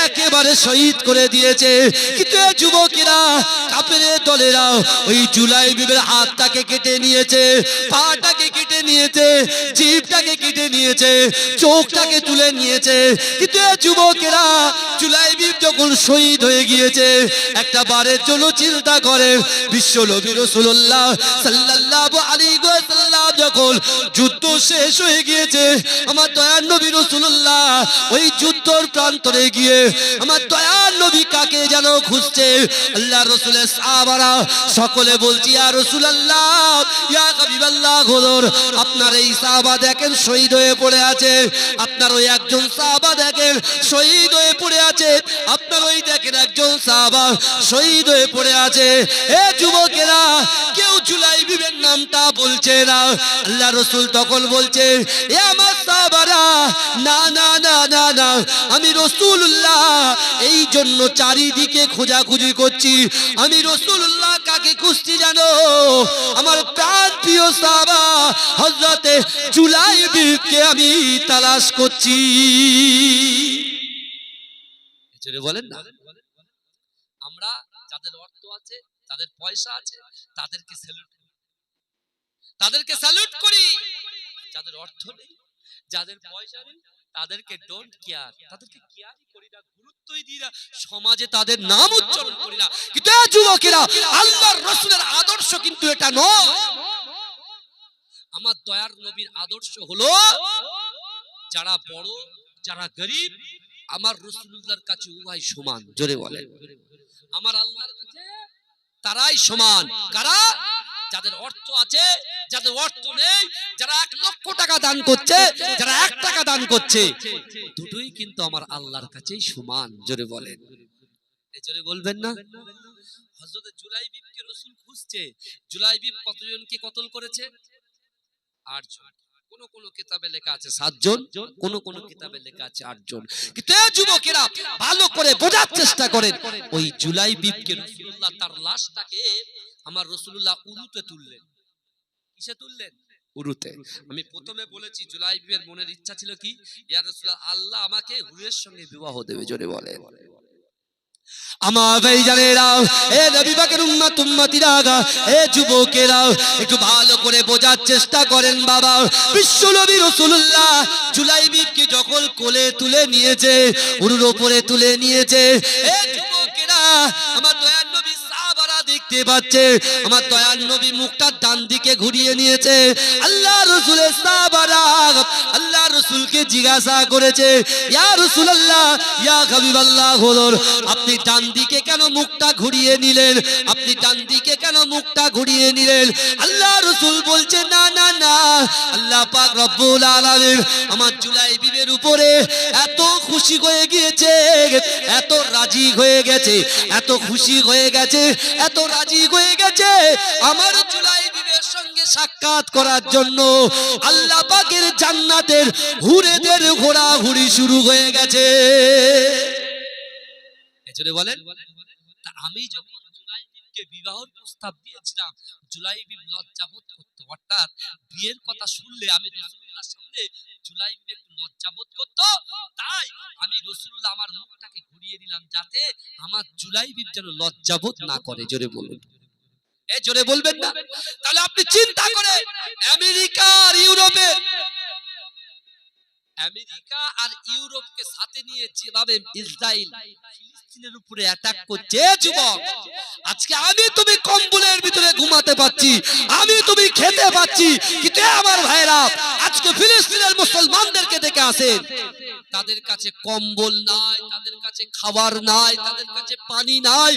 একেবারে শহীদ করে দিয়েছে। কিন্তু এ যুবকেরা, কাফেরের দলেরা ওই জুলাইবির হাতটাকে কেটে নিয়েছে, পাটাকে কেটে নিয়েছে, জিভটাকে কেটে নিয়েছে, চোখটাকে তুলে নিয়েছে। কিন্তু এ যুবকেরা, জুলাইবি যখন শহীদ হয়ে গিয়েছে, একটা বারের জন্য চিন্তা করেন, বিশ্ব নবী রাসূলুল্লাহ সাল্লাল্লাহু আলাইহি ওয়াসাল্লাম যখন যুদ্ধ শেষ হয়ে গিয়েছে, আমার দয়ার নবী রাসূলুল্লাহ ওই যুদ্ধর প্রান্তরে গিয়ে আমার দয়ার নবী কাকে যেন খুঁজছে। আল্লাহ রাসূলের সাহাবারা সকলে বলছি, ইয়া রাসূলুল্লাহ, ইয়া হাবিবাল্লাহ, হুজুর আপনার এই সাহাবা দেখেন শহীদ হয়ে পড়ে আছে, আপনার ওই একজন সাহাবা দেখেন শহীদ হয়ে পড়ে আছে, আপনার ওই দেখেন একজন সাহাবা শহীদ হয়ে পড়ে আছে। এ যুবকেরা, কেউ জুলাইবির নামটা বলছে না। আল্লাহ রাসূল তখন বলছে, এ আমার সাহাবারা, না না না না না, আমি রাসূলুল্লাহ এই জন্য চারিদিকে খোঁজাখুঁজি করছি। আমি রাসূলুল্লাহ কাকে খুঁজছি জানো? আমার প্রাণ প্রিয় সাহাবা হযরতে জুলাইবিকে আমি তালাশ করছি। জোরে বলেন না। আমরা যাদের অর্থ আছে, যাদের পয়সা আছে, তাদেরকে স্যালুট করি। যাদের অর্থ নেই, যাদের পয়সা নেই, তাদেরকে ডোন্ট কেয়ার, তাদেরকে কেয়ারই করি না, গুরুত্বই দিই না, সমাজে তাদের নাম উচ্চারণ করি না। কিন্তু যুবকেরা, আল্লাহর রাসূলের আদর্শ কিন্তু এটা নয়। আমার দয়ার নবীর আদর্শ হলো, যারা বড়, যারা গরিব, আমার রাসূলুল্লাহর কাছে উভয় সমান। জোরে বলেন, আমার আল্লাহর কাছে তারাই সমান। কারা? যাদের অর্থ আছে, যাদের অর্থ নেই, যারা 1 লক্ষ টাকা দান করছে, যারা 1 টাকা দান করছে, দুটোই কিন্তু আমার আল্লাহর কাছেই সমান। জোরে বলেন, এই জোরে বলবেন না। হযরত জুলাইবিকে রাসূল খুঁজছে। জুলাইবি কতজনকে কতল করেছে? 8 জন। কোন কোন কিতাবে লেখা আছে 7 জন, কোন কোন কিতাবে লেখা আছে 8 জন। কিন্তু এই যুবকেরা ভালো করে বোঝার চেষ্টা করেন, ওই জুলাইবিকে রাসূলুল্লাহ তার লাশটাকে আমার রাসূলুল্লাহ উরুতে তুললেন। কিসে তুললেন? উরুতে। আমি প্রথমে বলেছি, জুলাইবির মনের ইচ্ছা ছিল কি? ইয়া রাসূলুল্লাহ, আল্লাহ আমাকে হুরের সঙ্গে বিবাহ দেবে। জোরে বলেন। আমার ভাইজানেরা, এ নবী পাকের উম্মতিরা, এ যুবকেরা, একটু ভালো করে বোঝার চেষ্টা করেন বাবা। বিশ্ব নবী রাসূলুল্লাহ জুলাইবিকে যখন কোলে তুলে নিয়েছে, উরুর উপরে তুলে নিয়েছে, এ যুবকেরা, আমার দয়ার নবী সাহাবারা দেখতে পাচ্ছে, আমার দয়ার নবী মুখটা ডান দিকে ঘুরিয়ে নিয়েছে। আল্লাহ রাসূলের সাহাবারা আল্লাহ রাসূলকে জিজ্ঞাসা করেছে, ইয়া রাসূলুল্লাহ, ইয়া হাবিবাল্লাহ, হুজুর আপনি ডান দিকে কেন মুখটা ঘুরিয়ে নিলেন? আপনি ডান দিকে কেন মুখটা ঘুরিয়ে নিলেন? আল্লাহ রাসূল বলছে, না না না, আল্লাহ পাক রব্বুল আলামিন আমার জুলাইবিবের উপরে এত খুশি হয়ে গিয়েছে, এত রাজি হয়ে গেছে, এত খুশি হয়ে গেছে, এত রাজি হয়ে গেছে আমার জুলাইবিবের সঙ্গে সাক্ষাৎ করার জন্য আল্লাহ পাকের জান্নাতের হুরেদের ঘোরাঘুরি শুরু হয়ে গেছে। এজন্য বলেন, তা আমি যখন জুলাইবিবকে বিবাহের প্রস্তাব দিয়েছিলাম, জুলাইবিব লজ্জাবোধ করত, অর্থাৎ বিয়ের কথা শুনলে আমি রাসূলুল্লাহর সামনে জুলাইবিব একটু লজ্জাবোধ করত, তাই আমি রাসূলুল্লাহ আমার মুখটাকে ঘুরিয়ে দিলাম যাতে আমার জুলাইবিব যেন লজ্জাবোধ না করে। জোরে বলুন, এ জোরে বলবেন না? তাহলে আপনি চিন্তা করে আমেরিকা আর ইউরোপকে সাথে নিয়ে যেভাবে ইসরায়েল ফিলিস্তিনের উপরে অ্যাটাক করছে, যুবক আজকে আমি তুমি কম্বলের ভিতরে ঘুমাতে পাচ্ছি, আমি তুমি খেতে পাচ্ছি, কিন্তু আমার ভাইরা আজকে ফিলিস্তিনের মুসলমানদেরকে দেখে আসেন, তাদের কাছে কম্বল নাই, তাদের কাছে খাবার নাই, তাদের কাছে পানি নাই,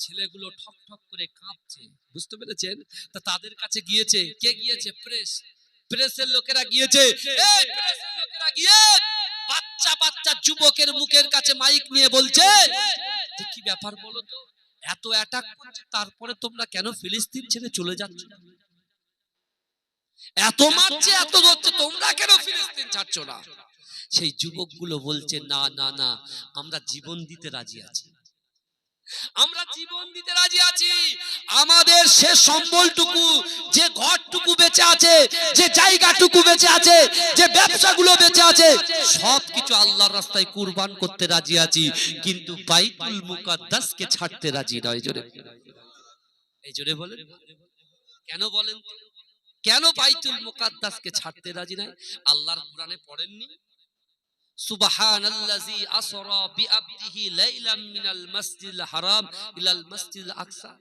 ছেলেগুলো ঠক ঠক করে কাঁপছে, বুঝতে পেরেছেন? তা তাদের কাছে গিয়েছে, কে গিয়েছে? প্রেসের লোকেরা গিয়েছে। এই প্রেসের লোকেরা গিয়ে বাচ্চা বাচ্চা যুবকের মুখের কাছে মাইক নিয়ে বলছে যে কি ব্যাপার বলো তো, এত অ্যাটাক করছে তারপরে তোমরা কেন ফিলিস্তিন ছেড়ে চলে যাচ্ছ? এত মারছে, এত ধরছে, তোমরা কেন ফিলিস্তিন ছাড়ছো না? সেই যুবকগুলো বলছে, না না না, আমরা জীবন দিতে রাজি আছি, আমরা জীবন দিতে রাজি আছি, আমাদের সে সম্বলটুকু, যে ঘরটুকু বেঁচে আছে, যে জায়গাটুকু বেঁচে আছে, যে ব্যবসাগুলো বেঁচে আছে, সবকিছু আল্লাহর রাস্তায় কুরবান করতে রাজি আছি, কিন্তু বাইতুল মুকাদ্দাসকে ছাড়তে রাজি নয়। জোরে, এই জোরে বলেন, কেন বলেন? কেন বাইতুল মুকাদ্দাসকে ছাড়তে রাজি নয়? আল্লাহর কোরআনে পড়েননি, সুবহানাল্লাযী আসরা বিআবদিহি লাইলাম মিনাল মাসজিদিল হারাম ইলাল মাসজিদিল আকসা।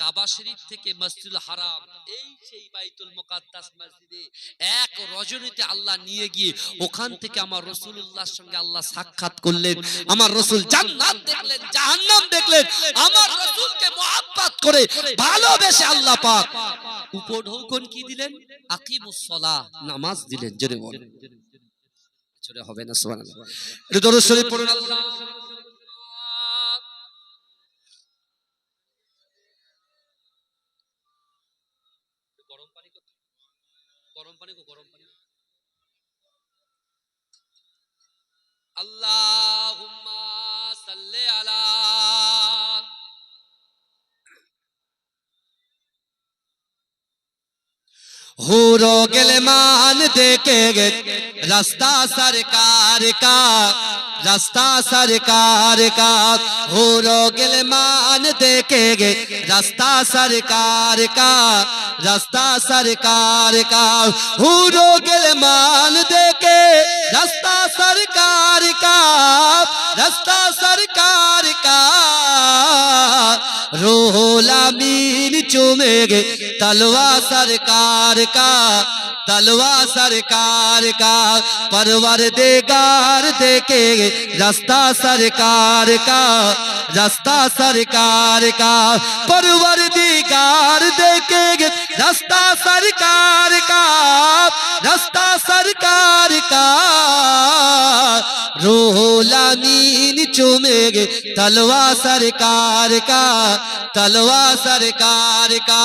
কাবা শরীফ থেকে মসজিদুল হারাম, এই সেই বাইতুল মুকাদ্দাস মসজিদে এক রজনীতে আল্লাহ নিয়ে গিয়ে ওখান থেকে আমার রাসূলুল্লাহর সঙ্গে আল্লাহ সাক্ষাৎ করলেন, আমার রাসূল জান্নাত দেখলেন, জাহান্নাম দেখলেন, আমার রাসূলকে মুহাব্বত করে ভালোবেসে আল্লাহ পাক উপঢৌকন কি দিলেন? আকিমুস সালাহ, নামাজ দিলেন। জোরে বলেন, জোরে হবে না? সুবহানাল্লাহ। একটু দরুদ শরীফ পড়ুন। আল্লাহ গরম পানি, গরম পানি, গরম পানি। আল্লাহুম্মা সাল্লি আলা हुरो गिलमान देखे रास्ता सरकार का, रास्ता सरकार का, हुरो गिलमान देखे रास्ता सरकार का, रास्ता सरकार का, हुरो गिलमान देखे रास्ता सरकार का, रास्ता सरकार का, रूहुल अमीन चूमेगे तलवा सरकार का, तलवा सरकार का, परवरदिगार देखेगे रास्ता सरकार का, रास्ता सरकार का, परवरदिगार देखेगे रास्ता सरकार का, रास्ता सरकार का, रूहुल अमीन चूमेगे तलवा सरकार का, तलवा सरकार का,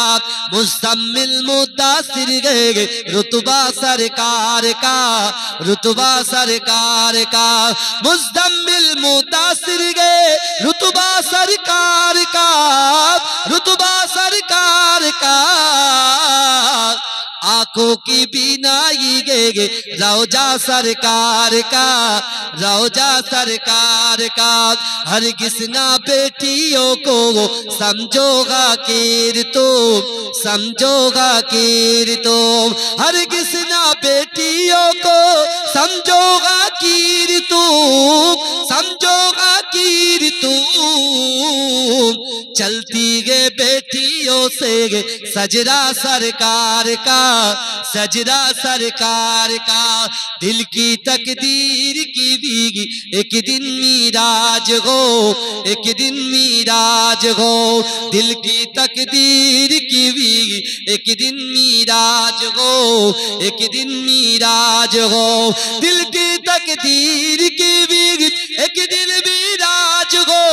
मुज़म्मिल मुद्दासिर गए रुतबा सरकार का, रुतबा सरकार का, मुज़म्मिल मुद्दासिर गए रुतबा सरकार का, रुतबा सरकार का, आंखों की बीनाई गे रौजा सरकार का, रौजा सरकार का, हर किसना बेटियों को समझोगा कीर तुम, समझोगा कीर तुम, हर किसना बेटियों को समझोगा कीर तुम, समझो आखिर तुम चलती गे बेटियों से सजरा सरकार का, सजरा सरकार का। दिल की तकदीर की भी एक दिन मीराज हो, एक दिन मीराज हो। दिल की तकदीर की भी एक दिन मीराज हो, एक दिन मीराज हो। दिल की तकदीर की भी एक दिन मीराज हो,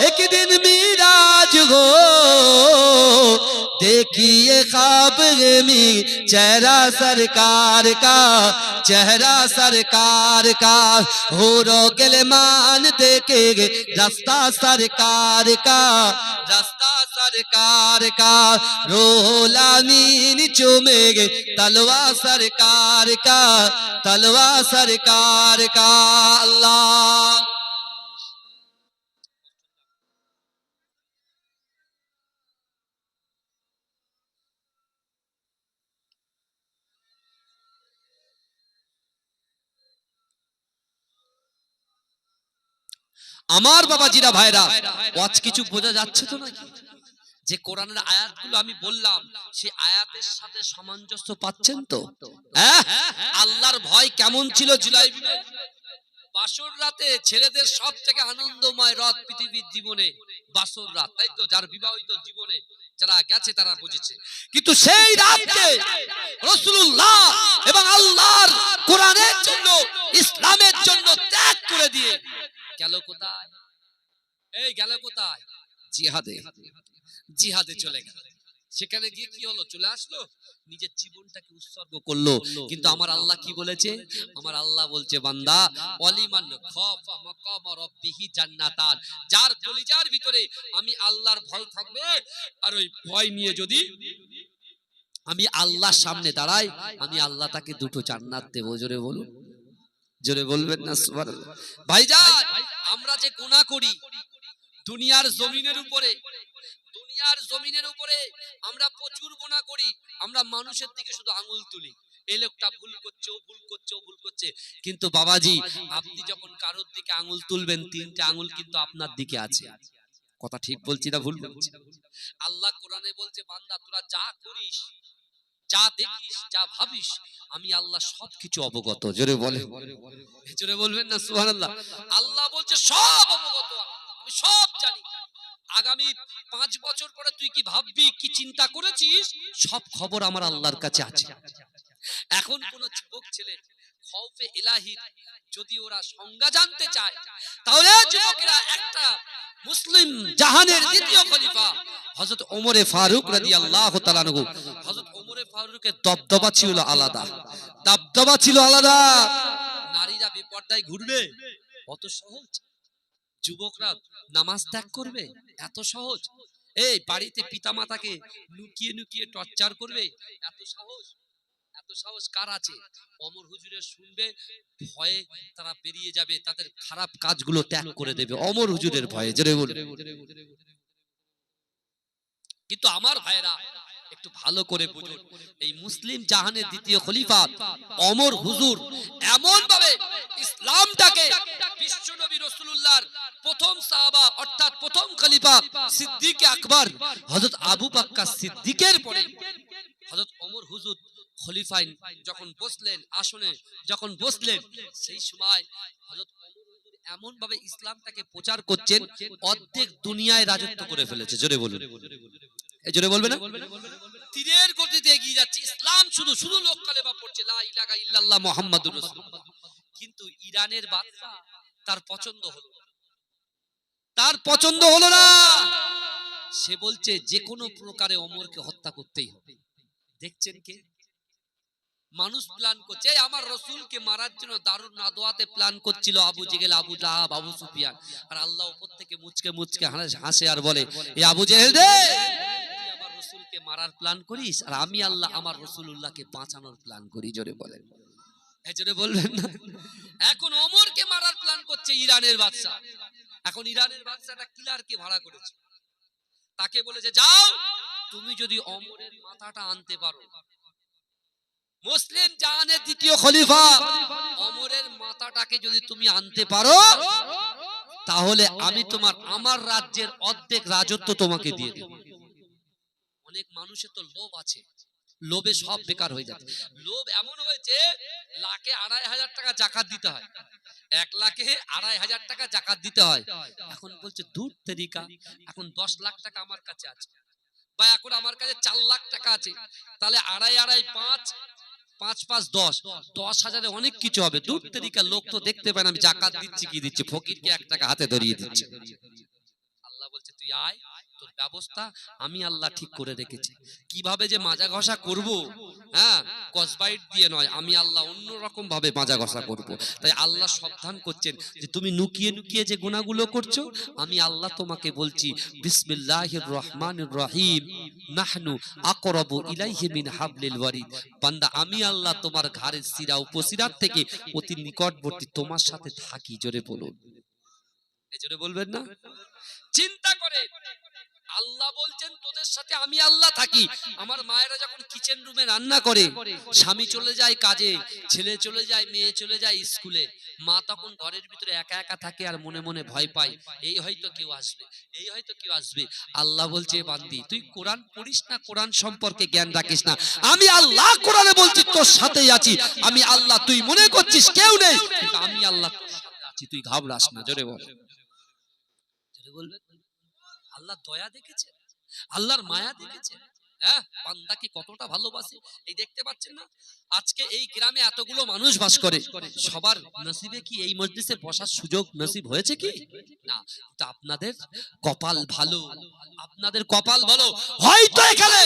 एक दिन मीराज हो। देखिए ख्वाब में चेहरा सरकार का, चेहरा सरकार का। हो गिलमान देखेंगे रास्ता सरकार का, रास्ता सरकार का। रोलामीन चूमेंगे तलवा सरकार का, तलवा सरकार का। अल्लाह আমার বাবাজিরা ভাইরা, ওয়াজ কিছু বোঝা যাচ্ছে তো নাকি? যে কোরআনের আয়াতগুলো আমি বললাম সেই আয়াতের সাথে সামঞ্জস্য পাচ্ছেন তো? হ্যাঁ, আল্লাহর ভয় কেমন ছিল জুলাইবিবে? বাসর রাতে ছেলেদের সব থেকে আনন্দময় রাত পৃথিবীর জীবনে বাসর রাত, তাই তো? যার বিবাহিত জীবনে যারা গেছে তারা বুঝেছে। কিন্তু সেই রাতকে রাসূলুল্লাহ এবং আল্লাহর কোরআনের জন্য, ইসলামের জন্য ত্যাগ করে দিয়ে গেল কোথায়? এই গেল কোথায়? জিহাদে, জিহাদে চলে গেল। সেখানে গিয়ে কি হলো? চলে আসলো, নিজের জীবনটাকে উৎসর্গ করলো। কিন্তু আমার আল্লাহ কি বলেছে? আমার আল্লাহ বলছে, বান্দা ওয়ালিমান খাফা মাকাম রাব্বিহি জান্নাতান, যার কলিজার ভিতরে আমি আল্লাহর ভয় থাকবে, আর ওই ভয় নিয়ে যদি আমি আল্লাহর সামনে দাঁড়াই, আমি আল্লাহ তাকে দুটো জান্নাত দেব। জোরে বলুন, জোরে বলবেন না সুবহানাল্লাহ? ভাইজান, আমরা যে গুনাহ করি দুনিয়ার জমিনের উপরে, দুনিয়ার জমিনের উপরে আমরা প্রচুর গুনাহ করি। আমরা মানুষের দিকে শুধু আঙুল তুলি, এই লোকটা ভুল করছে, ও ভুল করছে, ও ভুল করছে। কিন্তু বাবাজি, আপনি যখন কারোর দিকে আঙুল তুলবেন, তিনটা আঙুল কিন্তু আপনার দিকে আছে। কথা ঠিক বলছি না ভুল বলছি? আল্লাহ কোরআনে বলছে, বান্দা তোরা যা করিস, যা দেখিস, যা ভাবিস, আমি আল্লাহ সবকিছু অবগত। জোরে বলে, জোরে বলবেন না সুবহানাল্লাহ? আল্লাহ বলছে সব অবগত, আমি সব জানি। আগামী 5 বছর পরে তুই কি ভাববি, কি চিন্তা করেছিস, সব খবর আমার আল্লাহর কাছে আছে। এখন কোন যুবক ছেলে খৌফে ইলাহি যদি ওরা সংজ্ঞা জানতে চায়, তাহলে যুবকেরা একটা মুসলিম জাহানের দ্বিতীয় খলিফা হযরত ওমরে ফারুক রাদিয়াল্লাহু তাআলা আনহু, হযরত ওমরে ফারুকের দবদবা ছিল আলাদা, দবদবা ছিল আলাদা। নারীরা বেপরদায় ঘুরবে, অত সহজ? যুবকরা নামাজ ত্যাগ করবে, এত সহজ? এই বাড়িতে পিতামাতাকে লুকিয়ে লুকিয়ে টর্চার করবে, এত সহজ? এত সাহস কার আছে? ওমর হুজুরের শুনবে, ভয়ে তারা বেরিয়ে যাবে, তাদের খারাপ কাজগুলো ত্যাগ করে দেবে ওমর হুজুরের ভয়ে। জোরে বলুন। কিন্তু আমার ভাইরা একটু ভালো করে বুঝুন, এই মুসলিম জাহানের দ্বিতীয় খলিফা ওমর হুজুর এমন ভাবে ইসলামটাকে বিশ্বনবী রাসূলুল্লাহর প্রথম সাহাবা অর্থাৎ প্রথম খলিফা সিদ্দিক আকবর হযরত আবু বকর সিদ্দিকের পরে হযরত ওমর হুজুর খলিফায় যখন বসলেন, আসনে যখন বসলেন, সেই সময় হযরত ওমর হুজুর এমন ভাবে ইসলামটাকে প্রচার করছেন, অর্ধেক দুনিয়ায় রাজত্ব করে ফেলেছে। জোরে বলুন, এই জোরে বলবে না? তীরের গতিতে এগিয়ে যাচ্ছে ইসলাম, শুধু শুধু লোক কালেমা পড়ছে, লা ইলাহা ইল্লাল্লাহ মুহাম্মাদুর রাসূলুল্লাহ। কিন্তু ইরানের বাদশা তার পছন্দ হলো, তার পছন্দ হলো না। সে বলছে যে কোনো প্রকারে ওমরকে হত্যা করতেই হবে। দেখছেন কে? মানুষ প্ল্যান করছে, আমার রাসূলকে মারার জন্য দারুন নাদওয়াতে প্ল্যান করছিল আবু জেহেল, আবু লাহাব, আবু সুফিয়ান। আর আল্লাহ উপর থেকে মুচকে মুচকে হাসে আর বলে, এ আবু জেহেল রে, তুই আমার রাসূলকে মারার প্ল্যান করিস, আর আমি আল্লাহ আমার রাসূলুল্লাহকে বাঁচানোর প্ল্যান করি। জোরে বলেন, এই জোরে বলবেন না? এখন ওমরকে মারার প্ল্যান করছে ইরানের বাদশা। এখন ইরানের বাদশাটা কিলারকে ভাড়া করেছে, তাকে বলেছে, যাও তুমি যদি ওমরের মাথাটা আনতে পারো, মুসলিম জাহানের দ্বিতীয় খলিফা ওমরের মাথাটাকে যদি তুমি আনতে পারো, তাহলে আমি আমার রাজ্যের অর্ধেক রাজত্ব তোমাকে দিয়ে দেব। অনেক মানুষের তো লোভ আছে, লোভে সব বেকার হয়ে যাচ্ছে। লোভ এমন হয়েছে, লাখে 2,500 টাকা জাকাত দিতে হয়, 1 লাখে 2,500 টাকা জাকাত দিতে হয়। এখন বলছে দূর তেরিকা, এখন 10 লাখ টাকা আমার কাছে আছে, বা এখন আমার কাছে 4 লাখ টাকা আছে, তাহলে 2.5 5 5 5 10 10,000-এ অনেক কিছু হবে। দূর তেরিকা, লোক তো দেখতে পায় না আমি জাকাত দিচ্ছি কি দিচ্ছি, ফকিরকে 1 টাকা হাতে ধরিয়ে দিচ্ছে। আল্লাহ বলছে তুই আয়, তোর ব্যবস্থা আমি আল্লাহ ঠিক করে রেখেছি। কিভাবে যে মাজা ঘষা করব, হ্যাঁ, কসবাইট দিয়ে নয়, আমি আল্লাহ অন্য রকম ভাবে মাজা ঘষা করব। তাই আল্লাহ সাবধান করছেন যে তুমি লুকিয়ে লুকিয়ে যে গুনাহগুলো করছো, আমি আল্লাহ তোমাকে বলছি বিসমিল্লাহির রহমানির রহিম, নাহনু আকরাবু ইলাইহি মিন হাবলিল ওয়ারিদ। বান্দা, আমি আল্লাহ তোমার ঘাড়ের শিরা উপশিরার থেকে অতি নিকটবর্তী, তোমার সাথে থাকি। জোরে বলুন, এই জোরে বলবেন না? চিন্তা করে আল্লাহ বলছেন তোদের সাথে আমি আল্লাহ থাকি। আমার মায়েরা যখন কিচেন রুমে রান্না করে, স্বামী চলে যায় কাজে, ছেলে চলে যায়, মেয়ে চলে যায় স্কুলে, মা তখন ঘরের ভিতরে একা একা থাকে আর মনে মনে ভয় পায়, এই হয়তো কেউ আসবে, এই হয়তো কেউ আসবে। আল্লাহ বলছে বান্দি, তুই কোরআন পড়িস না, কোরআন সম্পর্কে জ্ঞান রাখিস না, আমি আল্লাহ কোরআনে বলছি তোর সাথেই আছি। আমি আল্লাহ, তুই মনে করছিস কেউ নেই, কিন্তু আমি আল্লাহ তোর সাথে আছি, তুই ঘাবড়াস না। জোরে বল, জোরে বলবেন। আল্লাহ দয়া দেখেছে, আল্লাহর মায়া দেখেছে, হ্যাঁ, বান্দাকে কতটা ভালোবাসে। এই দেখতে পাচ্ছেন না, আজকে এই গ্রামে এতগুলো মানুষ বাস করে, সবার নসিবে কি এই মজলিসে বসার সুযোগ নসিব হয়েছে কি? না। তা আপনাদের কপাল ভালো, আপনাদের কপাল ভালো। হয়তো এখানে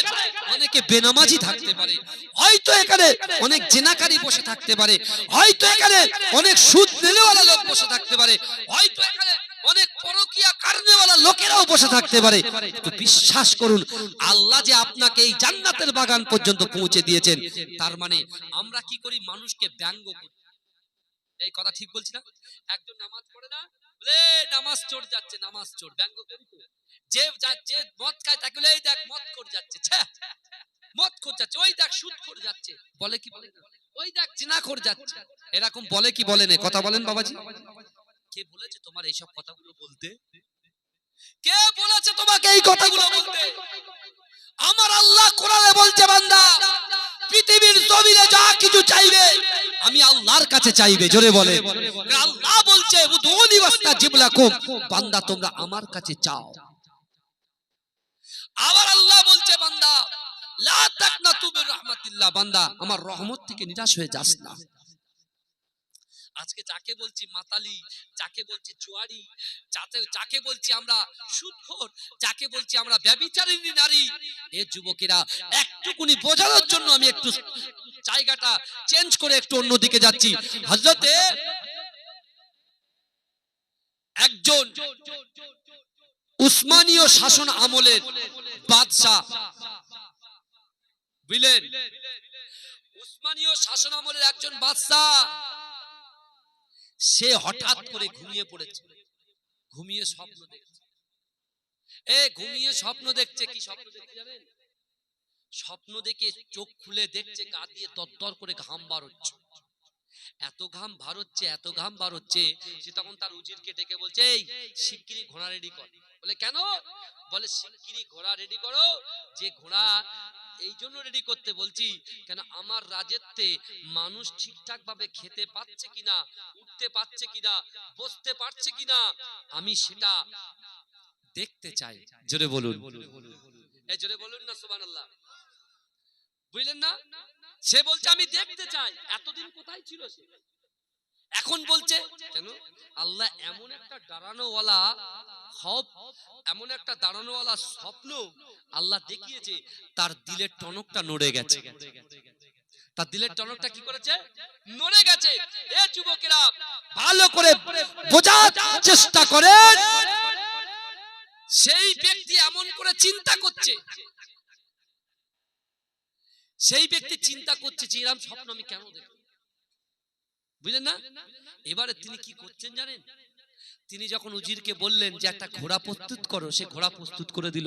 অনেকে বেনামাজি থাকতে পারে, হয়তো এখানে অনেক জেনাকারী বসে থাকতে পারে, হয়তো এখানে অনেক সুদ নেওয়ালা লোক বসে থাকতে পারে, হয়তো এখানে অনেক পরকিয়া কারণেওয়ালা লোকেরাও বসে থাকতে পারে। তো বিশ্বাস করুন, আল্লাহ যে আপনাকে এই জান্নাতের বাগান পর্যন্ত পৌঁছে দিয়েছেন, তার মানে আমরা কি করি, মানুষকে ব্যঙ্গ করি। এই কথা ঠিক বলছি না? একজন নামাজ পড়ে না, বলে নামাজ চোর যাচ্ছে, নামাজ চোর, ব্যঙ্গ করি। যে যাচ্ছে মদ খায় তাকে বলে এই দেখ মদ খোর যাচ্ছে, ছ্যা মদ খোর যাচ্ছে, ওই দেখ সুদ খোর যাচ্ছে, বলে কি বলে? ওই দেখ জিনা খোর যাচ্ছে, এরকম বলে কি বলে না? কথা বলেন বাবাজি। কে বলেছে তোমার এইসব কথাগুলো বলতে? কে বলেছে তোমাকে এই কথাগুলো বলতে? আমার আল্লাহ কোরআনে বলছে, বান্দা পৃথিবীর জমিনে যা কিছু চাইবে আমি আল্লাহর কাছে চাইবে। জোরে বলে, আল্লাহ বলছে উদুনি ওয়াস্তাজিব লাকুম, বান্দা তোমরা আমার কাছে চাও। আবার আল্লাহ বলছে, বান্দা লা তাকনাতু মির রাহমাতিল্লাহ, বান্দা আমার রহমত থেকে নিরাশ হয়ে যাস না। আজকে যাকে বলছি মাতালি, যাকে বলছি জুয়ারি, যাকে বলছি আমরা সুদখোর, যাকে বলছি আমরা ব্যভিচারিণী নারী, এ যুবকেরা একটুকুনি বোঝানোর জন্য আমি একটু জায়গাটা চেঞ্জ করে একটু অন্যদিকে যাচ্ছি। হযরতে একজন উসমানীয় শাসন আমলের বাদশা, বুঝলেন, উসমানীয় শাসন আমলের একজন বাদশা, সে হঠাৎ করে ঘুমিয়ে পড়েছে, ঘুমিয়ে স্বপ্ন দেখছে। ঘুমিয়ে স্বপ্ন দেখছে, কি স্বপ্ন দেখতে জানেন? স্বপ্ন দেখে চোখ খুলে দেখছে গা দিয়ে তরতর করে ঘাম বার হচ্ছে, এত ঘাম বার হচ্ছে, এত ঘাম বার হচ্ছে। সে তখন তার উজিরকে ডেকে বলছে, এই শিগগিরই ঘোড়া রেডি কর। বলে কেন? বলে শিগগিরই ঘোড়া রেডি করো। যে ঘোড়া এই জন্য রেডি করতে বলছি, কেন আমার রাজত্বে মানুষ ঠিকঠাক ভাবে খেতে পাচ্ছে কিনা, উঠতে পারছে কিনা, বসতে পারছে কিনা, আমি সেটা দেখতে চাই। জোরে বলুন, এই জোরে বলুন না সুবহানাল্লাহ। বুঝলেন না? সে বলছে আমি দেখতে চাই। এতদিন কোথায় ছিল সে? এখন বলছে কেন? আল্লাহ এমন একটা দাঁড়ানোওয়ালা খব, এমন একটা দাঁড়ানোওয়ালা স্বপ্ন আল্লাহ দেখিয়েছে, তার দিলের টনকটা নড়ে গেছে। তার দিলের টনকটা কি করেছে? নড়ে গেছে। এ যুবকেরা ভালো করে বোঝার চেষ্টা করেন, সেই ব্যক্তি এমন করে চিন্তা করছে, সেই ব্যক্তি চিন্তা করছে যে এরকম স্বপ্ন আমি কেন দেখব। বুঝলেন না? এবারে তিনি কি করছেন জানেন? তিনি যখন উজিরকে বললেন যে একটা ঘোড়া প্রস্তুত করো, সে ঘোড়া প্রস্তুত করে দিল।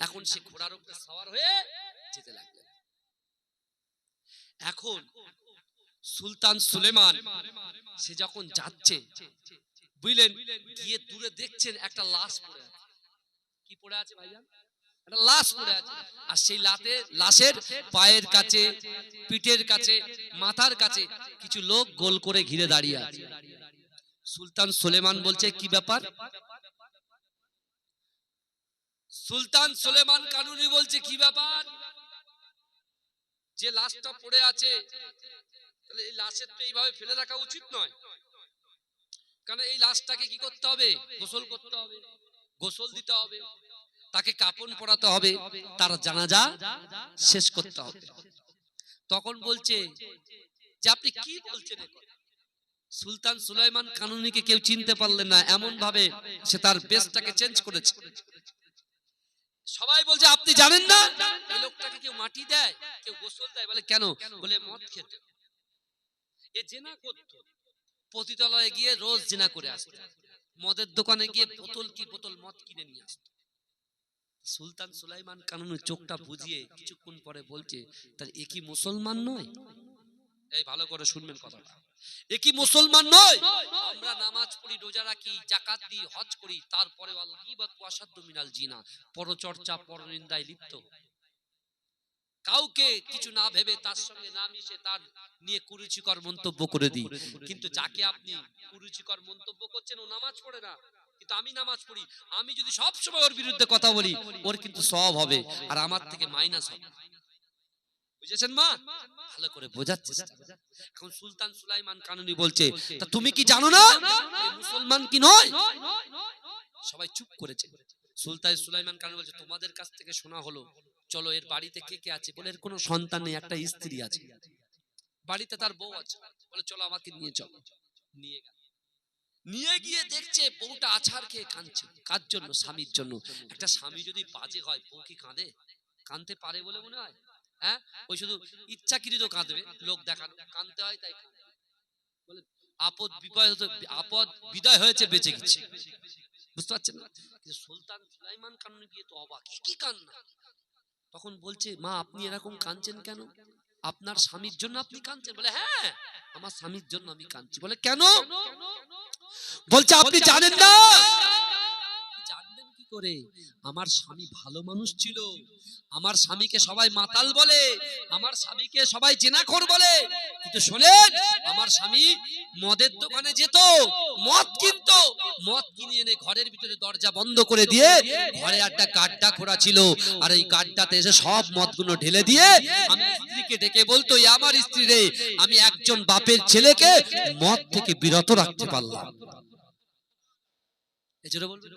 এখন সে ঘোড়ার উপরে সওয়ার হয়ে যেতে লাগলেন। এখন সুলতান সুলেমান সে যখন যাচ্ছে, বুঝলেন, গিয়ে দূরে দেখছেন একটা লাশ পড়ে আছে। কি পড়ে আছে ভাইজান? একটা লাশ পড়ে আছে। আর সেই লাশের পায়ের কাছে, পিঠের কাছে, মাথার কাছে কিছু লোক গোল করে ঘিরে দাঁড়িয়ে আছে। সুলতান সুলেমান বলছে কি ব্যাপার? সুলতান সুলেমান কানুনি বলছে কি ব্যাপার? যে লাশটা পড়ে আছে, তাহলে এই লাশের তো এইভাবে ফেলে রাখা উচিত নয়, কারণ এই লাশটাকে কি করতে হবে? গোসল করতে হবে, গোসল দিতে হবে, তাকে কাফন পরাতে হবে, তার জানাজা শেষ করতে হবে। তখন বলছে যে আপনি কি বলছেন? সুলতান সুলাইমান কানুনিকে কেউ চিনতে পারলেন না, এমন ভাবে সে তার বেশটাকে চেঞ্জ করেছে। সবাই বলছে আপনি জানেন না এই লোকটাকে কেউ মাটি দেয়, কেউ গোসল দেয়? বলে কেন? বলে মদ খেত, এ জেনা করত, পতিতালয়ে গিয়ে রোজ জেনা করে আসতো, মদের দোকানে গিয়ে বোতল কি বোতল মদ কিনে নিয়ে আসতো। সুলতান সুলাইমান কানুনের চোখটা বুঝিয়ে কিছুক্ষণ পরে বলছে, তার এ কি মুসলমান নয়? এই ভালো করে শুনবেন কথাটা, এ কি মুসলমান নয়? আমরা নামাজ পড়ি, রোজা রাখি, যাকাত দিই, হজ করি, তারপরে আল গীবাত ওয়া আশাদ্দু মিনাল জিনা, পরচর্চা, পরনিন্দায় লিপ্ত, কাউকে কিছু না ভেবে, তার সঙ্গে না মিশে তার নিয়ে কুরুচিকর মন্তব্য করে দিই। কিন্তু যাকে আপনি কুরুচিকর মন্তব্য করছেন ও নামাজ পড়ে না, কিন্তু আমি নামাজ পড়ি, আমি যদি সব সময় ওর বিরুদ্ধে কথা বলি, ওর কিন্তু সওয়াব হবে আর আমার থেকে মাইনাস হবে। বুঝেছেন মা? ভালো করে বোঝার চেষ্টা। এখন সুলতান সুলাইমান কানুনি বলছে, তা তুমি কি জানো না এ মুসলমান কি নয়? সবাই চুপ করেছে। সুলতান সুলাইমান কানুনি বলছে, তোমাদের কাছ থেকে শোনা হলো, চলো এর বাড়িতে কে কে আছে? বলে এর কোনো সন্তান নেই, একটা স্ত্রী আছে, বাড়িতে তার বউ আছে। বলে চলো আমাকে নিয়ে চলো। নিয়ে গেল, নিয়ে গিয়ে দেখছে বউটা আছাড় খেয়ে কাঁদছে। কার জন্য? স্বামীর জন্য। একটা স্বামী যদি বাজে হয়, বউ কি কাঁদে? কাঁদতে পারে বলে মনে হয়? হ্যাঁ, ওই শুধু ইচ্ছাকৃত কাঁদবে, লোক দেখানো, কাঁদতে হয় তাই কাঁদবে। বলে আপদ বিদায় হয়েছে, বেঁচে গেছে। বুঝতে পারছেন না? কিন্তু সুলতান সুলাইমান কানুনি গিয়ে তো অবাক, কি কান্না! তখন বলছে, মা আপনি এরকম কাঁদছেন কেন? আপনার স্বামীর জন্য আপনি কাঁদছেন? বলে হ্যাঁ, আমার স্বামীর জন্য আমি কাঁদছি। বলে কেন? বলছে আপনি জানেন না? জানবেন কি করে? আমার স্বামী ভালো মানুষ ছিল, আমার স্বামীকে সবাই মাতাল বলে, আমার স্বামীকে সবাই জেনাখোর বলে, কিন্তু শোনেন, আমার স্বামী মদের দোকানে যেত, মদ কিনতো, মদ কিনে এনে ঘরের ভিতরে দরজা বন্ধ করে দিয়ে ঘরে একটা গাড্ডা খোঁড়া ছিল, আর এই গাড্ডাতে এসে সব মদগুলো ঢেলে দিয়ে আমি স্ত্রীকে ডেকে বলতো, এই আমার স্ত্রী রে, আমি একজন বাপের ছেলেকে মদ থেকে বিরত রাখতে পারলাম। এজন্য বলবেন,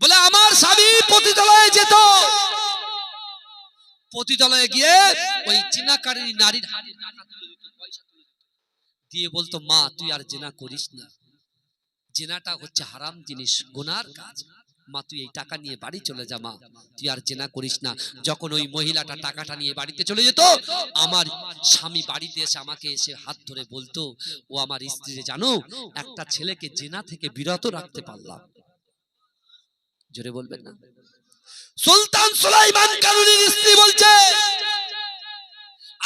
বলে আমার স্বামী পতিতালয়ে যেত, পতিতালয়ে গিয়ে ওই জিনাকারী নারীর হাতে টাকা তুলে দিত, পয়সা তুলে দিত, দিয়ে বলতো, মা তুই আর জিনা করিস না, জিনাটা হচ্ছে হারাম জিনিস, গুনার কাজ, মা তুই এই টাকা নিয়ে বাড়ি চলে যা, মা তুই আর জিনা করিস না। যখন ওই মহিলাটা টাকাটা নিয়ে বাড়িতে চলে যেত, আমার স্বামী বাড়িতে এসে আমাকে এসে হাত ধরে বলতো, ও আমার স্ত্রী, জানো একটা ছেলেকে জিনা থেকে বিরত রাখতে পারলাম। জোরে বলবেন না? সুলতান সুলাইমান কানুনির স্ত্রী বলছে,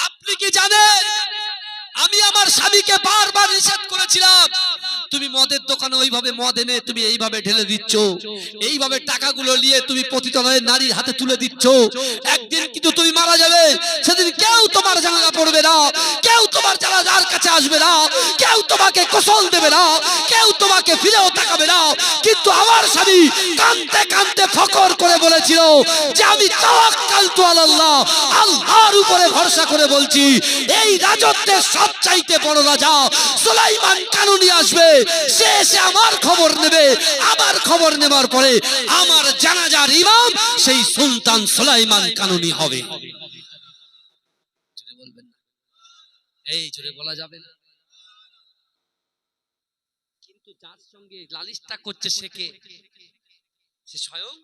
আপনি কি জানেন আমি আমার স্বামীকে বারবার নিষেধ করেছিলাম, তুমি মদের দোকানে ওইভাবে মদ এনে তুমি এইভাবে ঢেলে দিচ্ছ, এইভাবে টাকাগুলো নিয়ে তুমি পতিতালয়ের নারীর হাতে তুলে দিচ্ছ, একদিন কিন্তু তুমি মারা যাবে, সেদিন কেউ তোমার জানাজা পড়বে না, কেউ তোমার জানাজার কাছে আসবে না, কেউ তোমাকে গোসল দেবে না, কেউ তোমাকে ফিরেও তাকাবে না। কিন্তু আমার স্বামী কাঁদতে কাঁদতে ফকর করে বলেছিল যে আমি তাওয়াক্কালতু আলাল্লাহ, আল্লাহর উপরে ভরসা করে বলছি, এই রাজত্বের সবচাইতে বড় রাজা সুলাইমান কানুনি আসবে, সে এসে আমার খবর নেবে, আমার খবর নেবার পরে আমার জানাজার ইমাম সেই সুলতান সুলাইমান কানুনি হবে। জোরে বলবেন না? এই জোরে বলা যাবে না। কিন্তু যার সঙ্গে লালিশটা করছে সে কে? সে স্বয়ং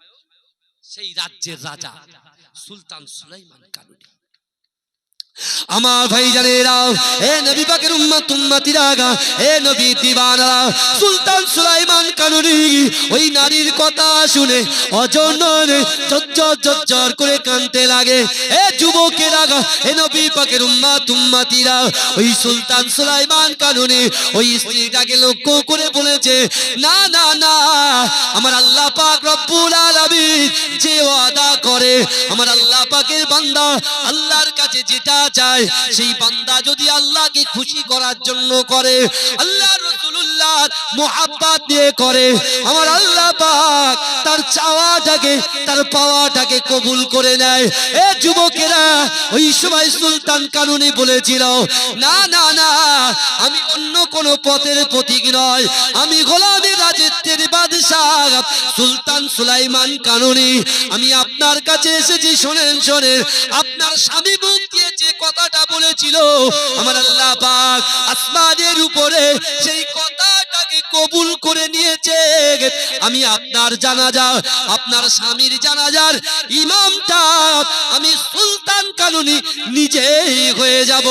সেই রাজ্যের রাজা সুলতান সুলাইমান কানুনি। আমার ভাইজানেরা, এ নবী পাকের উম্মত উম্মতিরা, এ নবী দিওয়ানারা, সুলতান সুলাইমান কানুনি ওই নারীর কথা শুনে অজনরে ঝরঝর করে কাঁদতে লাগে। এ যুবকেরা, এ নবী পাকের উম্মত উম্মতিরা, ওই সুলতান সুলাইমান কানুনি ওই স্ত্রীটাকে লক্ষ্য করে বলেছে, না না না, আমার আল্লাহ পাক রব্বুল আলামিন যে ওয়াদা করে, আমার আল্লাহ পাকের বান্দা আল্লাহর কাছে যেটা চায়, সেই বান্দা যদি আল্লাহকে খুশি করার জন্য করে, আল্লাহ রাসূলুল্লাহ মুহাব্বত দিয়ে করে, আমার আল্লাহ পাক তার চাওয়াটাকে তার পাওয়াটাকে কবুল করে নেয়। এ যুবকেরা, ওই সময় সুলতান কানুনি বলেছিল, না না না, আমি অন্য কোন পথের প্রতীক নয়, আমি গোলামী রাজত্বের বাদশাহ সুলতান সুলাইমান কানুনি, আমি আপনার কাছে এসেছি। শোনেন শোনেন, আপনার স্বামী মুখ দিয়ে যে কথাটা বলেছিল, আমার আল্লাহ পাক আসমানের উপরে সেই কথাটাকে কবুল করে নিয়েছে। আমি আপনার জানাজা, আপনার স্বামীর জানাজার ইমামটা আমি সুলতান কানুনি নিজেই হয়ে যাব।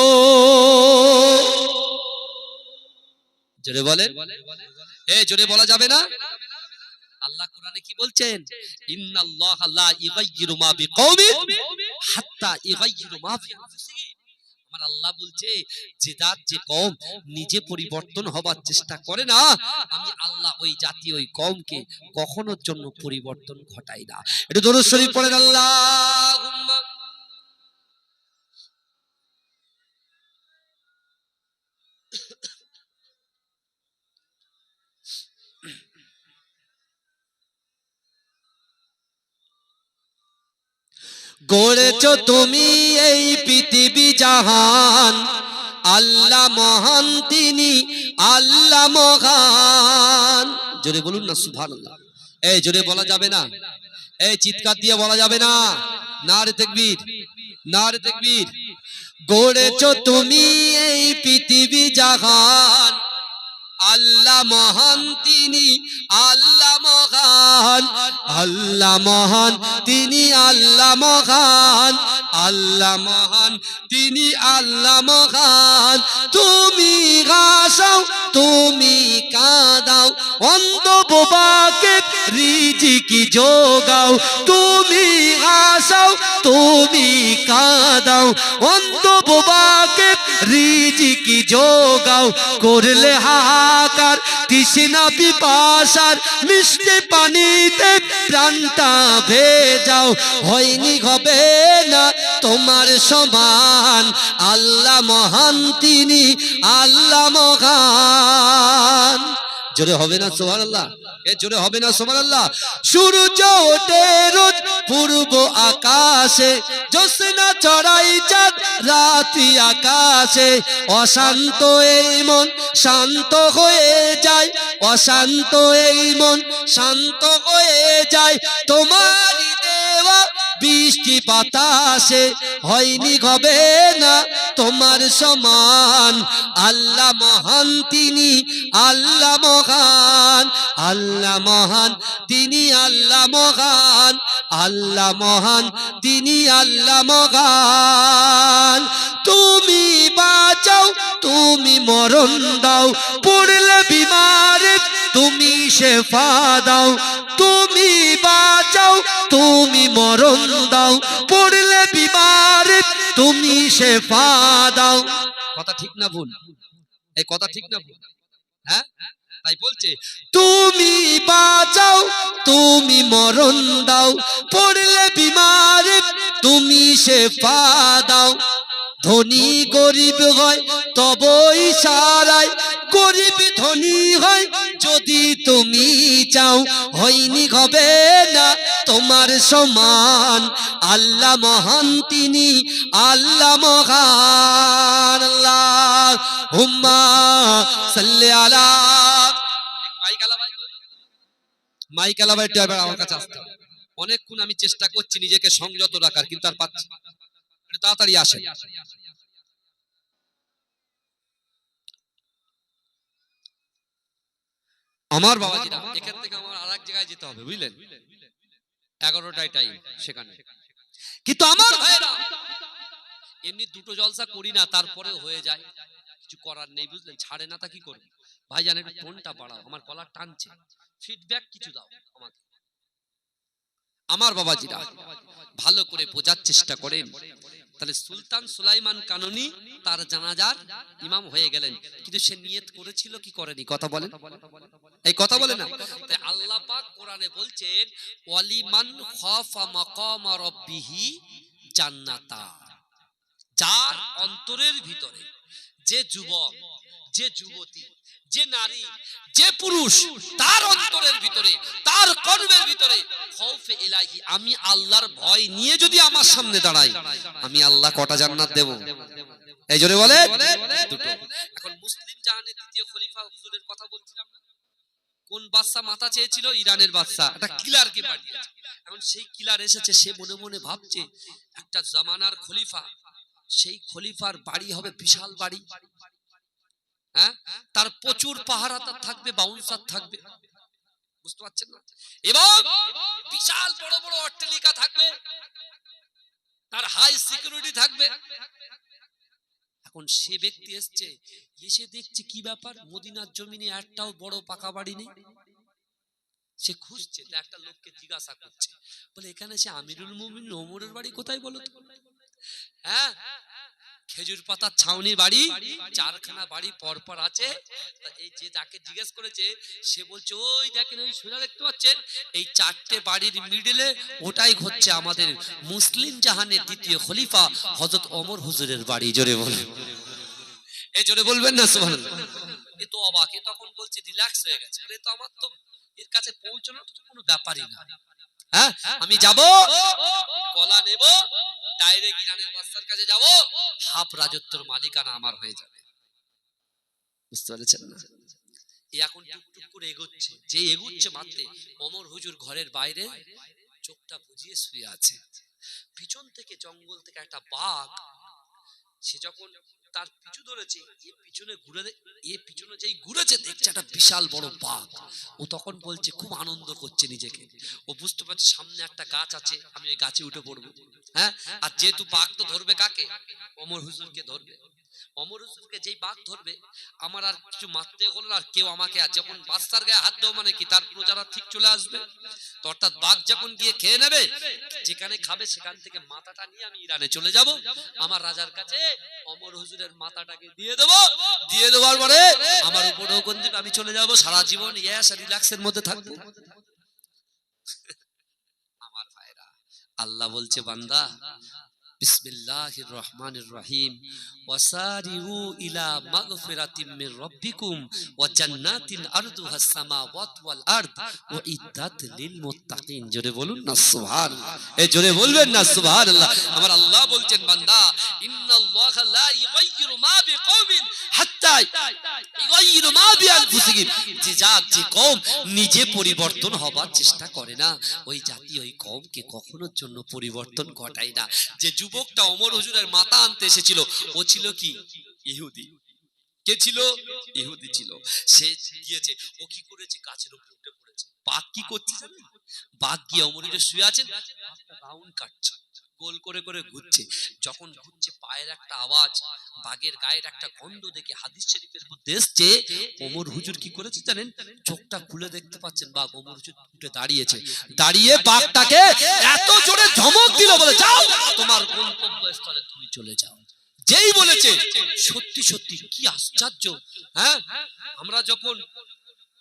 জোরে বলেন, জোরে বলা যাবে না? আল্লাহ কোরআনে কি বলছেন? ইন্নাল্লাহা লা ইগাইয়িরু মা বিকওমিন হাত্তা ইগাইয়িরু মা বিআনফুসিহিম। আমার আল্লাহ বলছে, যে জাত যে কওম নিজে পরিবর্তন হবার চেষ্টা করে না, আমি আল্লাহ ওই জাতি ওই কওমকে কখনোর জন্য পরিবর্তন ঘটাই না। একটু দরুদ শরীফ পড়েন, আল্লাহুম্মা গড়েছ তুমি এই পৃথিবী জাহান, আল্লাহ মহান তিনি আল্লাহ মহান। জোরে বলুন না সুবহানাল্লাহ। এই জোরে বলা যাবে না, এই চিৎকার দিয়ে বলা যাবে না। নারে তাকবীর, নারে তাকবীর। গড়েছ তুমি এই পৃথিবী জাহান, আল্লাহ মহান তিনি আল্লাহ মহান, আল্লাহ মহান তিনি আল্লাহ মহান, আল্লাহ মহান তিনি আল্লাহ মহান। তুমি হাসাও তুমি কাঁদাও, অন্ধ বোবাকে রিজিকি যোগাও। তুমি হাসাও তুমি কাঁদাও, অন্ধ বোবাকে রিজিকি যোগাও। করলে হাহাকার তৃষ্ণা পিপাসার, মিষ্টি পানিতে প্রাণটা ভেজাও। হয়নি হবে না তোমার সমান, আল্লাহ মহান তিনি আল্লাহ মহান। জোরে হবে না সুবহানাল্লাহ? জোরে হবে না সুবহানাল্লাহ? সূর্য ওঠে রোজ পূর্ব আকাশে, জ্যোৎস্না চড়াই চাঁদ রাতি আকাশে। অশান্ত এই মন শান্ত হয়ে যায়, অশান্ত এই মন শান্ত হয়ে যায়। তোমারই দেওয়া বৃষ্টি বাতাসে, হয়নি হবে না তোমার সমান, আল্লাহ মহান তিনি আল্লাহ মহান, আল্লাহ মহান তিনি আল্লাহ মহান, আল্লাহ মহান তিনি আল্লাহ মহান। তুমি বাঁচাও তুমি মরণ দাও, পড়লে বিমারে তুমি শেফা দাও। তুমি বাঁচাও তুমি মরণ দাও, পড়লে বিমারে তুমি শেফা দাও। কথা ঠিক না ভুল? এই কথা ঠিক না ভুল? হ্যাঁ, তাই বলছে, তুমি বাঁচাও তুমি মরণ দাও, পড়লে বিমারে তুমি শেফা দাও। ধনী গরিব হয় তব ইশারায়, গরিব ধনী হয় যদি তুমি চাও। হয়নি হবে না তোমার সমান, আল্লাহ মহান তিনি আল্লাহ মহান। আল্লাহুম্মা সাল্লি আলা। মাইক আলা ভাই, এবার আমার কাছে আসতে হবে। অনেকক্ষণ আমি চেষ্টা করছি নিজেকে সংযত রাখার, কিন্তু আর পাচ্ছি না। তাড়াতাড়ি আসে। আমার বাবাজিরা, এখান থেকে আমার আরেক জায়গায় যেতে হবে, বুঝলেন? 11টায় টাইম সেখানে। কিন্তু আমার ভাইরা, এমনি দুটো জলসা করি না, তারপরে হয়ে যায়, কিছু করার নেই, বুঝলেন? ছাড়ে না তা কি করবো? ভাইজান একটু টোনটা বাড়াও, আমার গলা টানছে, ফিডব্যাক কিছু দাও আমাকে। আমার বাবাজিরা ভালো করে বোঝার চেষ্টা করেন। তাহলে সুলতান সুলাইমান কানুনি তার জানাজার ইমাম হয়ে গেলেন, কিন্তু সে নিয়ত করেছিল কি করেনি? কথা বলেন, এই কথা বলে না। তাই আল্লাহ পাক কোরআনে বলছেন ওয়ালিমান খাফা মাকামা রাব্বিহি জান্নাতা, যার অন্তরের ভিতরে, যে যুবক, যে যুবতী, যে নারী, যে পুরুষ, তার অন্তরের ভিতরে, তার কর্মের ভিতরে খৌফে ইলাহি, আমি আল্লাহর ভয় নিয়ে যদি আমার সামনে দাঁড়াই, আমি আল্লাহ কটা জান্নাত দেব? এই জোরে বলে দুটো। এখন মুসলিম জাহানের দ্বিতীয় খলিফা হুজুরের কথা বলছিলাম না, কোন বাদশা মাথা চেয়েছিল? ইরানের বাদশা একটা কিলারকে পাঠিয়েছে। এখন সেই কিলার এসেছে, সে মনে মনে ভাবছে একটা জামানার খলিফা, সেই খলিফার বাড়ি হবে বিশাল বাড়ি, হ্যাঁ, তার প্রচুর পাহারাদার থাকবে, বাউন্সার থাকবে, বুঝতে পারছেন না? এবং বিশাল বড় বড় অট্টালিকা থাকবে, তার হাই সিকিউরিটি থাকবে। এখন সে ব্যক্তি এসছে, এসে দেখছে কি ব্যাপার, মদিনার জমিনে একটাও বড় পাকা বাড়ি নেই। সে খুঁজছে, তো একটা লোককে জিজ্ঞাসা করছে, বলে এখানে সে আমিরুল মুমিনিন ওমরের বাড়ি কোথায় বলো তো? হ্যাঁ, খেজুর পাতার ছাউনির বাড়ি, চারখানা বাড়ি পরপর আছে। এই যে যাকে জিজ্ঞেস করেছে সে বলছে ওই দেখেন, ওই সোজা দেখতে পাচ্ছেন, এই চারটে বাড়ির মিডলে ওটাই হচ্ছে আমাদের মুসলিম জাহানের দ্বিতীয় খলিফা হযরত ওমর হুজুরের বাড়ি। জোরে বলুন, এই জোরে বলবেন না সুবহানাল্লাহ। এ তো অবাক, এ তখন বলছে রিল্যাক্স হয়ে গেছে, বলে তো আমার তো এর কাছে পৌঁছানো তো কোনো ব্যাপারই না, হ্যাঁ, আমি যাব, কলা নেব, ডাইরেক্ট ইরানের বাদশার কাছে যাব, হাফ রাজত্বের মালিকানা আমার হয়ে যাবে। বুঝতে পেরেছেন না? এই এখন টুকটুক করে এগোচ্ছে, যে এগোচ্ছে মাত্র ওমর হুজুর ঘরের বাইরে চোখটা বুজিয়ে শুয়ে আছে। পিছন থেকে জঙ্গল থেকে একটা বাঘ, সে যখন তার পিছু ধরেছে, এ পিছনে যেই ঘুরেছে দেখছে একটা বিশাল বড় বাঘ। ও তখন বলছে, খুব আনন্দ করছে নিজেকে, ও বুঝতে পারছে সামনে একটা গাছ আছে, আমি ওই গাছে উঠে পড়বো, হ্যাঁ। আর যেহেতু বাঘ তো ধরবে কাকে? ওমর হুজুরকে ধরবে। ওমর হুজুরকে যেই বাঘ ধরবে, আমার আর কিছু মারতে হলো না, আর কেউ আমাকে, আর যখন বাদশার গায়ে হাত দেবো মানে কি, তার প্রজারা ঠিক চলে আসবে। তো অর্থাৎ বাঘ যখন গিয়ে খেয়ে নেবে, যেখানে খাবে সেখান থেকে মাথাটা নিয়ে আমি ইরানে চলে যাব, আমার রাজার কাছে ওমর হুজুরের মাথাটাকে দিয়ে দেবো, দিয়ে দেওয়ার পরে আমার উপর হুকুম দিবে, আমি চলে যাব, সারা জীবন ইয়াস রিল্যাক্সের মধ্যে থাকবো। আমার ভাইরা, আল্লাহ বলছে বান্দা বিসমিল্লাহির রহমানির রহিম ওয়াসারিউ ইলা মাগফিরাতিম মির রাব্বিকুম ওয়া জান্নাতিন আরদুহাস সামাওয়াতু ওয়াল আরদ উইদ্দাত লিল মুত্তাকিন। জোরে বলুন না সুবহানাল্লাহ, এই জোরে বলবেন না সুবহানাল্লাহ। আমার আল্লাহ বলছেন বান্দা ইন্নাল্লাহা লা ইউগাইয়িরু মা বিকওমিন হাত্তা ইউগাইয়িরু মা বিআনফুসিহিম, যে কওম নিজে পরিবর্তন হবার চেষ্টা করে না, ওই জাতি ওই কওমকে কখনোর জন্য পরিবর্তন ঘটায় না। যে যুবকটা ওমর হুজুরের মাথা আনতে এসেছিল, ও ছিল কি? ইহুদি। কে ছিল? ইহুদি ছিল। সে গিয়েছে, ও কি করেছে? গাছের উপরে উঠে পড়েছে। বাঘ কি করছে জানেন? বাঘ গিয়ে ওমর হুজুর শুয়ে আছেন, রাউন্ড কাটছে, গোল করে করে ঘুরছে। যখন ঘুরছে পায়ের একটা আওয়াজ, বাঘের গায়ের একটা গন্ধ দেখে হাদিস শরীফের মধ্যে এসেছে, ওমর হুজুর কি করেছে জানেন? চোখটা খুলে দেখতে পাচ্ছেন বাঘ ওমর হুজুর উঠে দাঁড়িয়েছে, দাঁড়িয়ে বাঘটাকে এত জোরে ধমক দিল, বলে যাও তোমার গন্তব্যস্থলে তুমি চলে যাও। যেই বলেছে, সত্যি সত্যি কি আশ্চর্য, হ্যাঁ। আমরা যখন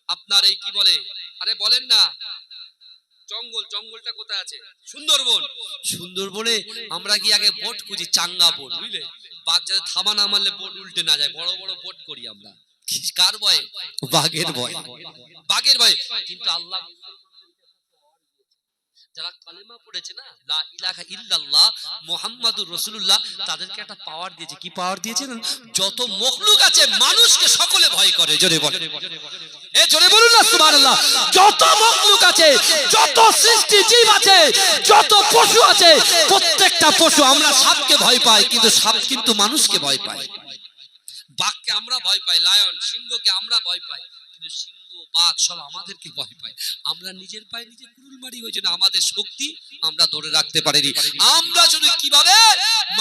আপনার এই কি বলে, আরে বলেন না, জঙ্গলটা কোথায় আছে? সুন্দরবন। সুন্দরবনে আমরা গিয়ে আগে বোট খুঁজি, চাঙ্গা বোট, বুঝলে, বাঘ যাতে থামা না মারলে বোট উল্টে না যায়, বড় বড় বোট করি আমরা। কার ভয়ে? বাঘের ভয়ে, বাঘের ভয়ে। কিন্তু আল্লাহ যারা কালেমা পড়েছে না, লা ইলাহা ইল্লাল্লাহ মুহাম্মাদুর রাসূলুল্লাহ, তাদেরকে একটা পাওয়ার দিয়েছে। কি পাওয়ার দিয়েছে? যত মখলুক আছে মানুষকে সকলে ভয় করে। জোরে বলে, এ জোরে বলুন না সুবহানাল্লাহ। যত মখলুক আছে, যত সৃষ্টি জীব আছে, যত পশু আছে, প্রত্যেকটা পশু, আমরা সাপকে ভয় পাই, কিন্তু সাপ কিন্তু মানুষকে ভয় পায়। বাঘকে আমরা ভয় পাই, লায়ন সিংহকে আমরা ভয় পাই, কিন্তু সিংহ বাঘ সব আমাদেরকে ভয় পায়। আমরা নিজের পায়ে নিজে কুড়ুল মারি, হয়েছে না, আমাদের শক্তি আমরা ধরে রাখতে পারিনি। আমরা শুধু কিভাবে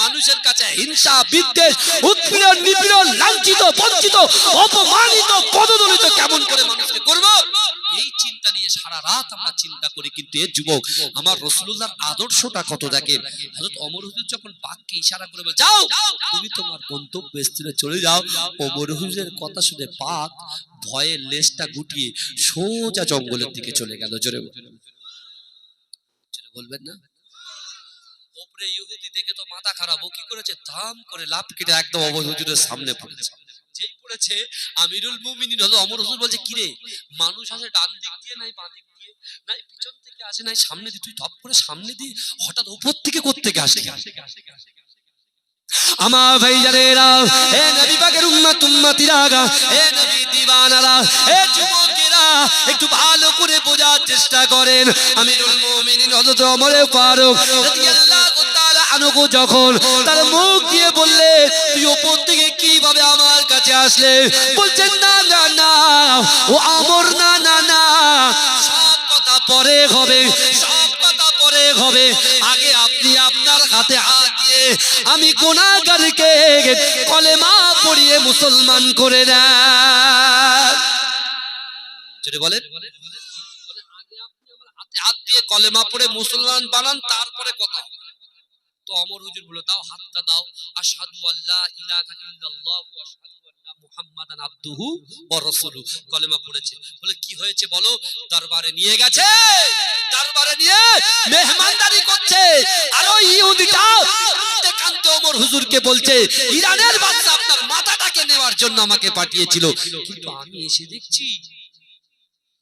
মানুষের মানুষের কাছে হিংসা বিদ্বেষ উৎপীড়ন নিপীড়ন লাঞ্ছিত বঞ্চিত অপমানিত পদদলিত কেমন করে মানুষকে করব, এই চিন্তা নিয়ে সারা রাত আমরা চিন্তা করি। কিন্তু এ যুবক আমার রাসূলুল্লাহর আদর্শটা কত দেখেন। হযরত ওমর হুজুর যখন বাঘকে ইশারা করে বলে যাও তুমি তোমার গন্তব্যস্থলে চলে যাও, ওমর হুজুরের কথা শুনে বাঘ ভয়ে লেজটা গুটিয়ে সোজা জঙ্গলের দিকে চলে গেল। জোরে বলবেন না? ওপরে ইহুদি দেখে তো মাথা খারাপ, ও কি করেছে, দাম করে লাফ কেটে একদম ওমর হুজুরের সামনে পড়েছে। যেই পড়েছে আমিরুল মুমিনিন হলো ওমর হুজুর বলছে কি রে, মানুষ আসে ডান দিক দিয়ে নাই বাঁ দিক দিয়ে, নাই পিছন থেকে আসে নাই সামনে দিয়ে, তুই ধপ করে সামনে দিয়ে হঠাৎ উপর থেকে কোত্থেকে আসলি? আমার ভাইজানেরা, এ নবী পাকের উম্মত উম্মতিরা, এ নবী দিওয়ানারা, এ যুবকেরা, একটু ভালো করে বোঝার চেষ্টা করেন। আমিরুল মুমিনিন হযরত ওমর ফারুক রাদিয়াল্লাহু তাআলা আনহু যখন তার মুখ দিয়ে বললেন তুই উপর থেকে কিভাবে আমার কাছে আসলে, বলছেন না না না ও আমর, না না না, সব কথা পরে হবে, সব কথা পরে হবে, আগে আপনি আপনার হাতে হাত দিয়ে আমি গুনাহগারকে কলেমা পড়িয়ে মুসলমান করে দেন। যদি বলেন আগে আপনি আমার হাতে হাত দিয়ে কলেমা পড়ে মুসলমান বানান, তারপরে কথা হবে। তো ওমর হুজুর বলে দাও হাতটা দাও, আশহাদু আল্লা ইলাহা ইল্লাল্লাহ ওয়া আশহাদু আন্না মুহাম্মাদান আবদুহু ওয়া রাসূলুহু, কলেমা পড়েছে। বলে কি হয়েছে বলো? দরবারে নিয়ে গেছে, দরবারে নিয়ে মেহমানদারি করছে। আর ওই ইহুদিটা কাঁদতে কাঁদতে ওমর হুজুরকে বলছে ইরানের বাদশা আপনার মাথাটাকে নেওয়ার জন্য আমাকে পাঠিয়েছিল, কিন্তু আমি এসে দেখছি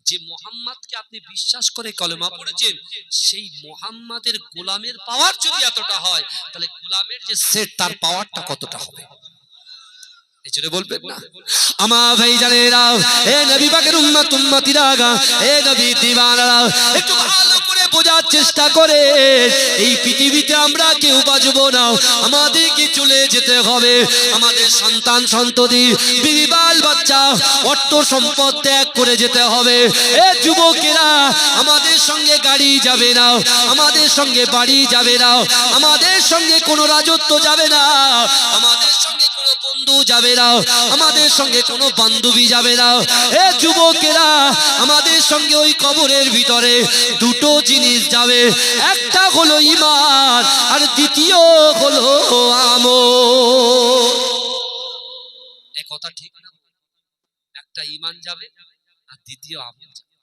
যে মুহাম্মাদকে আপনি বিশ্বাস করে কলেমা পড়েছেন, সেই মুহাম্মাদের গোলামের পাওয়ার যদি এতটা হয়, তাহলে গোলামের যে সেট তার পাওয়ারটা কতটা হবে? এজন্য বলবেন না আমার ভাইজানেরা, এ নবী পাকের উম্মত উম্মতিরা, এ নবী দিওয়ানারা, একটু ভালো করে বোঝার চেষ্টা করে। এই পৃথিবীতে আমরা কেউ বাঁচবো না, আমাদেরকে চলে যেতে হবে। আমাদের সন্তান সন্ততি বিবি বাল বাচ্চা অর্থ সম্পদ ত্যাগ করে যেতে হবে। এ যুবকেরা, আমাদের সঙ্গে গাড়ি যাবে না, আমাদের সঙ্গে বাড়ি যাবে না, আমাদের সঙ্গে কোনো রাজত্ব যাবে না, আমাদের সঙ্গে কোনো বন্ধু যাবে না, আমাদের সঙ্গে কোনো বান্ধবী যাবে না। এ যুবকেরা, আমাদের সঙ্গে ওই কবরের ভিতরে দুটো জিনিস যাবে, একটা হলো ঈমান আর দ্বিতীয় হলো আমল। এই কথা ঠিক না? একটা ঈমান যাবে আর দ্বিতীয় আমল যাবে,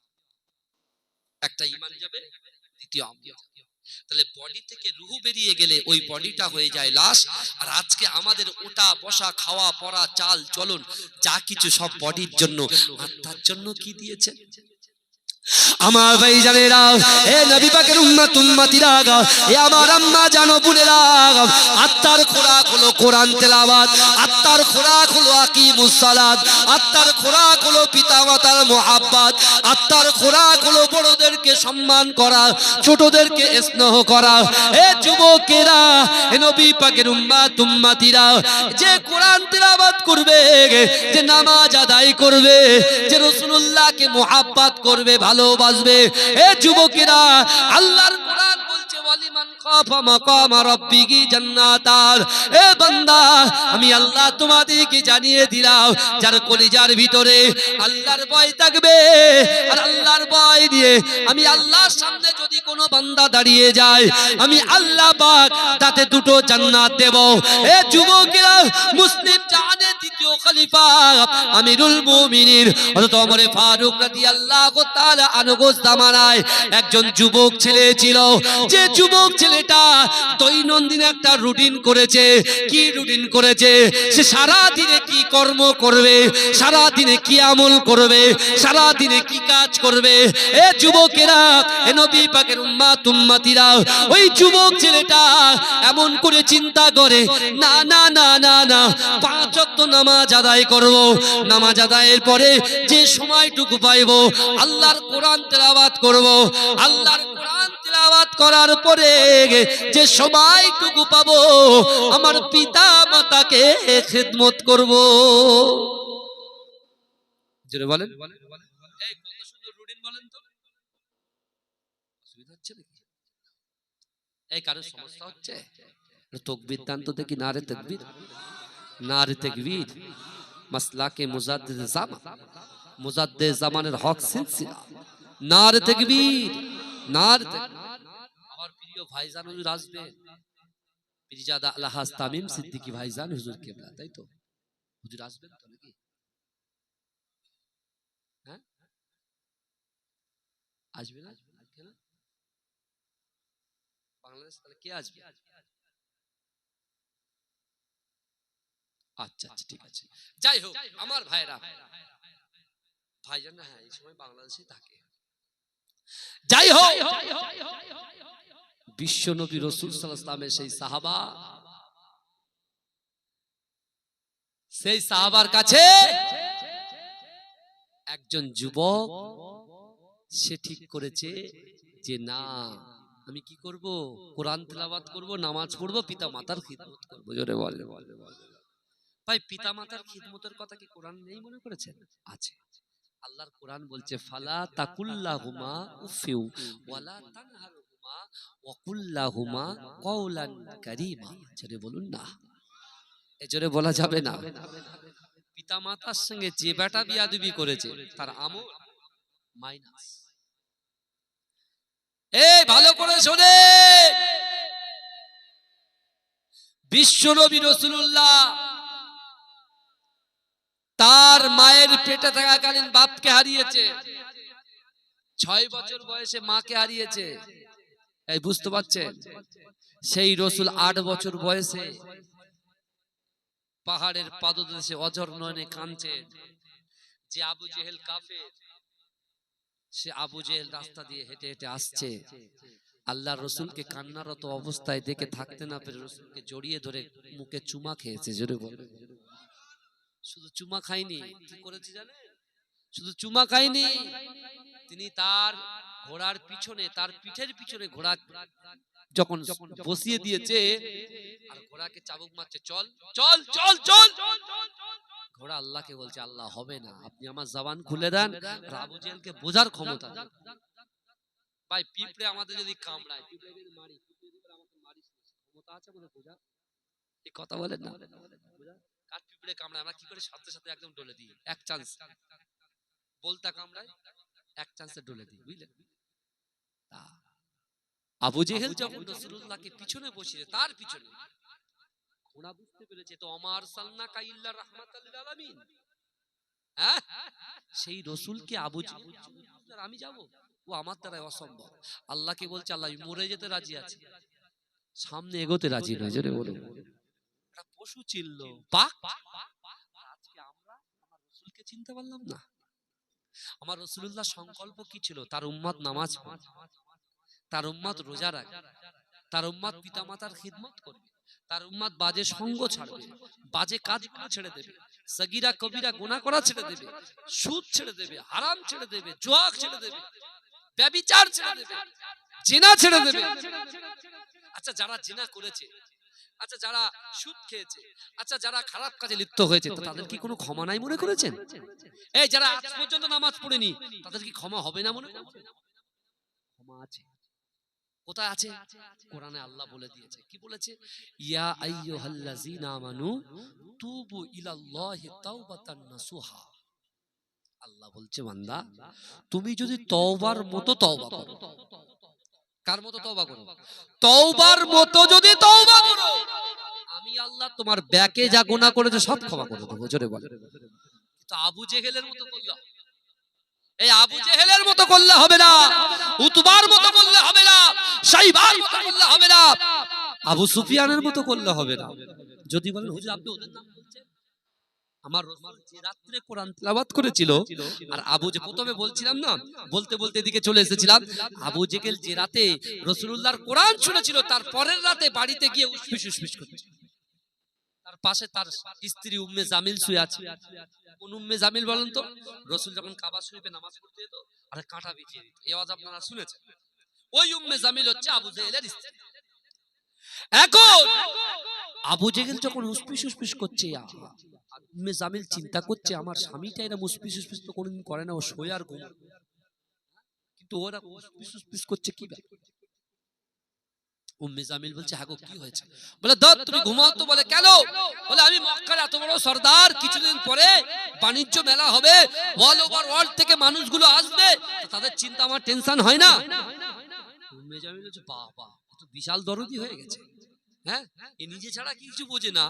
একটা ঈমান যাবে দ্বিতীয় আমল যাবে। তাহলে বডি থেকে রুহু বেরিয়ে গেলে ওই বডিটা হয়ে যায় লাশ। আর আজকে আমাদের ওঠা বসা খাওয়া পড়া চাল চলন যা কিছু সব বডির জন্য, আত্মার জন্য কি দিয়েছে? আমার ভাইজানেরা, এ নবী পাকের উম্মত উম্মতিরা, এ আমার আম্মা জানো বোনেরা, আত্মার খোরাক হলো কোরআন তেলাওয়াত, আত্মার খোরাক হলো আকিমুস সালাত, আত্মার খোরাক হলো পিতামাতার মুহাব্বত, আত্মার খোরাক হলো বড়দেরকে সম্মান করা, ছোটদেরকে স্নেহ করা। এ যুবকেরা, এ নবী পাকের উম্মত উম্মতিরা, যে কোরআন তেলাওয়াত করবে, যে নামাজ আদায় করবে, যে রাসূলুল্লাহকে মুহাব্বত করবে, ভালোবাসবে, এ যুবকেরা, আল্লাহর কোরআন বলছে ওয়ালিমান খাফা মাকামা রাব্বিহি জান্নাতান। এ বান্দা, আমি আল্লাহ তোমাদেরকে জানিয়ে দিলাম, যার কলিজার ভিতরে আল্লাহর ভয় থাকবে, আর আল্লাহর ভয় দিয়ে আমি আল্লাহর সামনে যদি কোনো বান্দা দাঁড়িয়ে যায়, আমি আল্লাহ পাক তাতে দুটো জান্নাত দেব। এ যুবকেরা, মুসলিম জাহানের দ্বিতীয় খলিফা আমিরুল মুমিনিন হযরত ওমর ফারুক রাদিয়াল্লাহু তাআলা আনহু জামানায় একজন যুবক ছেলে ছিল, যে যুবক ছেলেটা দৈনন্দিন একটা রুটিন করেছে। কি রুটিন করেছে? সে সারা দিনে কি কর্ম করবে, সারা দিনে কি আমল করবে, সারা দিনে কি কাজ করবে। এ যুবকেরা, এ নবী পাকের উম্মত উম্মতিরা, ওই যুবক ছেলেটা এমন করে চিন্তা করে, না না না না না, 5 ওয়াক্ত নামাজ আদায় করব, নামাজ আদায়ের পরে যে সময়টুকু পাইব আল্লাহর কোরআন তেলাওয়াত করব, আল্লাহর কোরআন তেলাওয়াত করার পরে যে সময়টুকু পাবো আমার পিতা মাতাকে খিদমত করব। জোরে বলেন, এই কত সুন্দর রুটিন বলেন তো। অসুবিধা হচ্ছে নাকি? এই কারো সমস্যা হচ্ছে? তকবীর দান তো দেখি, নারে তাকবীর, নারে তাকবীর। মাসলাকে মুজাদ্দিদ জামান, মুজাদ্দিদ জামানের হক সিলসিলা, নারে তাকবীর, নারে তাকবীর। আমার প্রিয় ভাইজান হুজুর আসবেন, পীরজাদা আলহাজ তামিম সিদ্দিকী ভাইজান হুজুর কেবলা, তাই তো? হুজুর আসবেন তো নাকি? হ্যাঁ, আসবে না? কেন? বাংলাদেশ তাহলে কে আসবে? আচ্ছা আচ্ছা, ঠিক আছে। যাই হোক আমার ভাইরা, ভাইজান না, হ্যাঁ এই সময় বাংলাদেশে থাকে। যাই হোক, বিশ্ব নবী রাসূল সাল্লাল্লাহু আলাইহি ওয়াসাল্লামের সেই সাহাবা, সেই সাহাবার কাছে একজন যুবক সে ঠিক করেছে যে না, আমি কি করব? কোরআন তেলাওয়াত করব, নামাজ পড়ব, পিতা মাতার খিদমত করব। জোরে বলে। ভাই, পিতা মাতার খিদমতের কথা কি কোরআন নেই মনে করেছেন? আছে। আল্লাহর কোরআন বলছে, ফালা তাকুল্লাহুমা উফিউ ওয়ালা তানহারহুমা ওয়া কুল্লাহুমা কওলান কারীমা। জোরে বলুন না, এজোরে বলা যাবে না। পিতা মাতার সঙ্গে যে বেটা বিয়াদবি করেছে তার আমল মাইনাস। এই ভালো করে শোনে, বিশ্ব নবী রাসূলুল্লাহ তার মায়ের পেটে থাকাকালীন বাপকে হারিয়েছে, 6 বছর বয়সে মাকে হারিয়েছে। এই বুঝতে পারছেন? সেই রাসূল 8 বছর বয়সে পাহাড়ের পাদদেশে অঝর নয়নে কাঁদছে। যে আবু জেহেল কাফের, সে আবু জেহেল রাস্তা দিয়ে হেঁটে হেঁটে আসছে। আল্লাহর রাসূলকে কান্নারত অবস্থায় দেখে থাকতে না পেরে রাসূলকে জড়িয়ে ধরে মুখে চুমা খেয়েছে। জোরে বলে। শুধু চুমা খায়নি, কি করেছে জানেন? শুধু চুমা খায়নি, তিনি তার ঘোড়ার পিছনে, তার পিঠের পিছনে ঘোড়া যখন বসিয়ে দিয়েছে আর ঘোড়াকে চাবুক মারছে, চল চল চল চল। ঘোড়া আল্লাহকে বলছে, আল্লাহ হবে না, আপনি আমার জবান খুলে দেন, আর আবু জেহেলকে বোঝার ক্ষমতা দেন। ভাই, পিঁপড়ে আমাদের যদি কামড়ায়, পিঁপড়েকে যদি মারি, পিঁপড়ে আমাদের মারি, ক্ষমতা আছে আমাদের বোঝার? এই কথা বলেন না। কাঠ পিঁপড়ে কামড়ায়, আমরা কি করে? সাথে সাথে একদম ডলে দিই, এক চান্স। বলতা কামড়ায়, এক চান্সে ডলে দিই, বুঝলেন? আবু জেহেল যখন রাসূলুল্লাহকে পিছনে বসিয়ে, তার পিছনে ঘোড়া বুঝতে পেরেছে তো আমার সাল্লাকা ইল্লা রাহমাতাল লিল আলামিন, হ্যাঁ, সেই রাসূলকে আবু জেহেল আমি যাব, ও আমার দ্বারা অসম্ভব। আল্লাহকে বলছে, আল্লাহ আমি মরে যেতে রাজি আছি, সামনে এগোতে রাজি নয়। জোরে বলুন। একটা পশু চিনল বাঘ, আজকে আমরা আমার রাসূলকে চিনতে পারলাম না। আমার রাসূলুল্লাহ সংকল্প কি ছিল? তার উম্মত নামাজ পড়ে, তার উম্মত রোজা রাখে, তার উম্মত পিতামাতার খিদমত করবে, তার উম্মত বাজে সঙ্গ ছাড়বে, বাজে কাজগুলো ছেড়ে দেবে, সগীরা কবিরা গুনাহ করা ছেড়ে দেবে, সুদ ছেড়ে দেবে, হারাম ছেড়ে দেবে, জুয়া ছেড়ে দেবে, ব্যভিচার ছেড়ে দেবে, জিনা ছেড়ে দেবে। আচ্ছা, যারা জিনা করেছে, আচ্ছা যারা সুদ খেয়েছে, আচ্ছা যারা খারাপ কাজে লিপ্ত হয়েছে, তো তাদের কি কোনো ক্ষমা নাই মনে করেছেন? এই যারা আজ পর্যন্ত নামাজ পড়েনি, তাদের কি ক্ষমা হবে না মনে করেছেন? ক্ষমা আছে। কোথায় আছে? কোরআনে আল্লাহ বলে দিয়েছে, কি বলেছে? ইয়া আইয়ুহাল্লাযীনা আমানু তুবু ইলাল্লাহি তাওবাতান নাসুহা। আল্লাহ বলছে, বান্দা তুমি যদি তওবার মতো তওবা করো। কার মতো তওবা করো? তওবার মতো যদি তওবা করো, আমি আল্লাহ তোমার ব্যাকে যা গুনাহ করেছে সব ক্ষমা করে দেব। জোরে বলে। তো আবু জেহেলের মতো করলে, এই আবু জেহেলের মতো করলে হবে না, উতবার মতো করলে হবে না, শাইবার মতো করলে হবে না, আবু সুফিয়ানের মতো করলে হবে না। যদি বলেন হুজুর আপনি ওদের নাম বলছেন, আমার রাসূল যে রাতে কোরআন তেলাওয়াত করেছিল, আর আবু যে প্রথমে বলছিলাম না, বলতে বলতে এদিকে চলে এসেছিলাম, আবু জেহেল যে রাতে রাসূলুল্লাহর কোরআন শুনেছিল, তার পরের রাতে বাড়িতে গিয়ে উসফিস উসফিস করছে। তার পাশে তার স্ত্রী উম্মে জামিল শুয়ে আছে। কোন উম্মে জামিল বলেন তো? রাসূল যখন কাবা শরীফে নামাজ পড়তে যেত আর কাঁটা বিছিয়ে দিত, এই আওয়াজ আপনারা শুনেছেন? ওই উম্মে জামিল হচ্ছে আবু জেহেলের স্ত্রী। এখন আবু জেহেল যখন উসফিস উসফিস করছে, উম্মে জামিল চিন্তা করছে, আমার স্বামীটা এরা উসফিস উসফিস তো কোনদিন করে না, ও শোয় আর ঘুমায়, কিন্তু ওরা উসফিস উসফিস করছে কি ব্যাপার? উম্মে জামিল বলছে হ্যাঁ গো কি হয়েছে? বলে দাদ তুমি ঘুমাও তো। বলে কেন? বলে আমি মক্কার এত বড় সর্দার, কিছুদিন পরে বাণিজ্য মেলা হবে, অল ওভার ওয়ার্ল্ড থেকে মানুষগুলো আসবে, তাদের চিন্তা আমার টেনশন হয় না? উম্মে জামিল বলছে বাবা তো বিশাল দরদি হয়ে গেছে। হ্যাঁ, এ নিজে ছাড়া কিছু বোঝে না,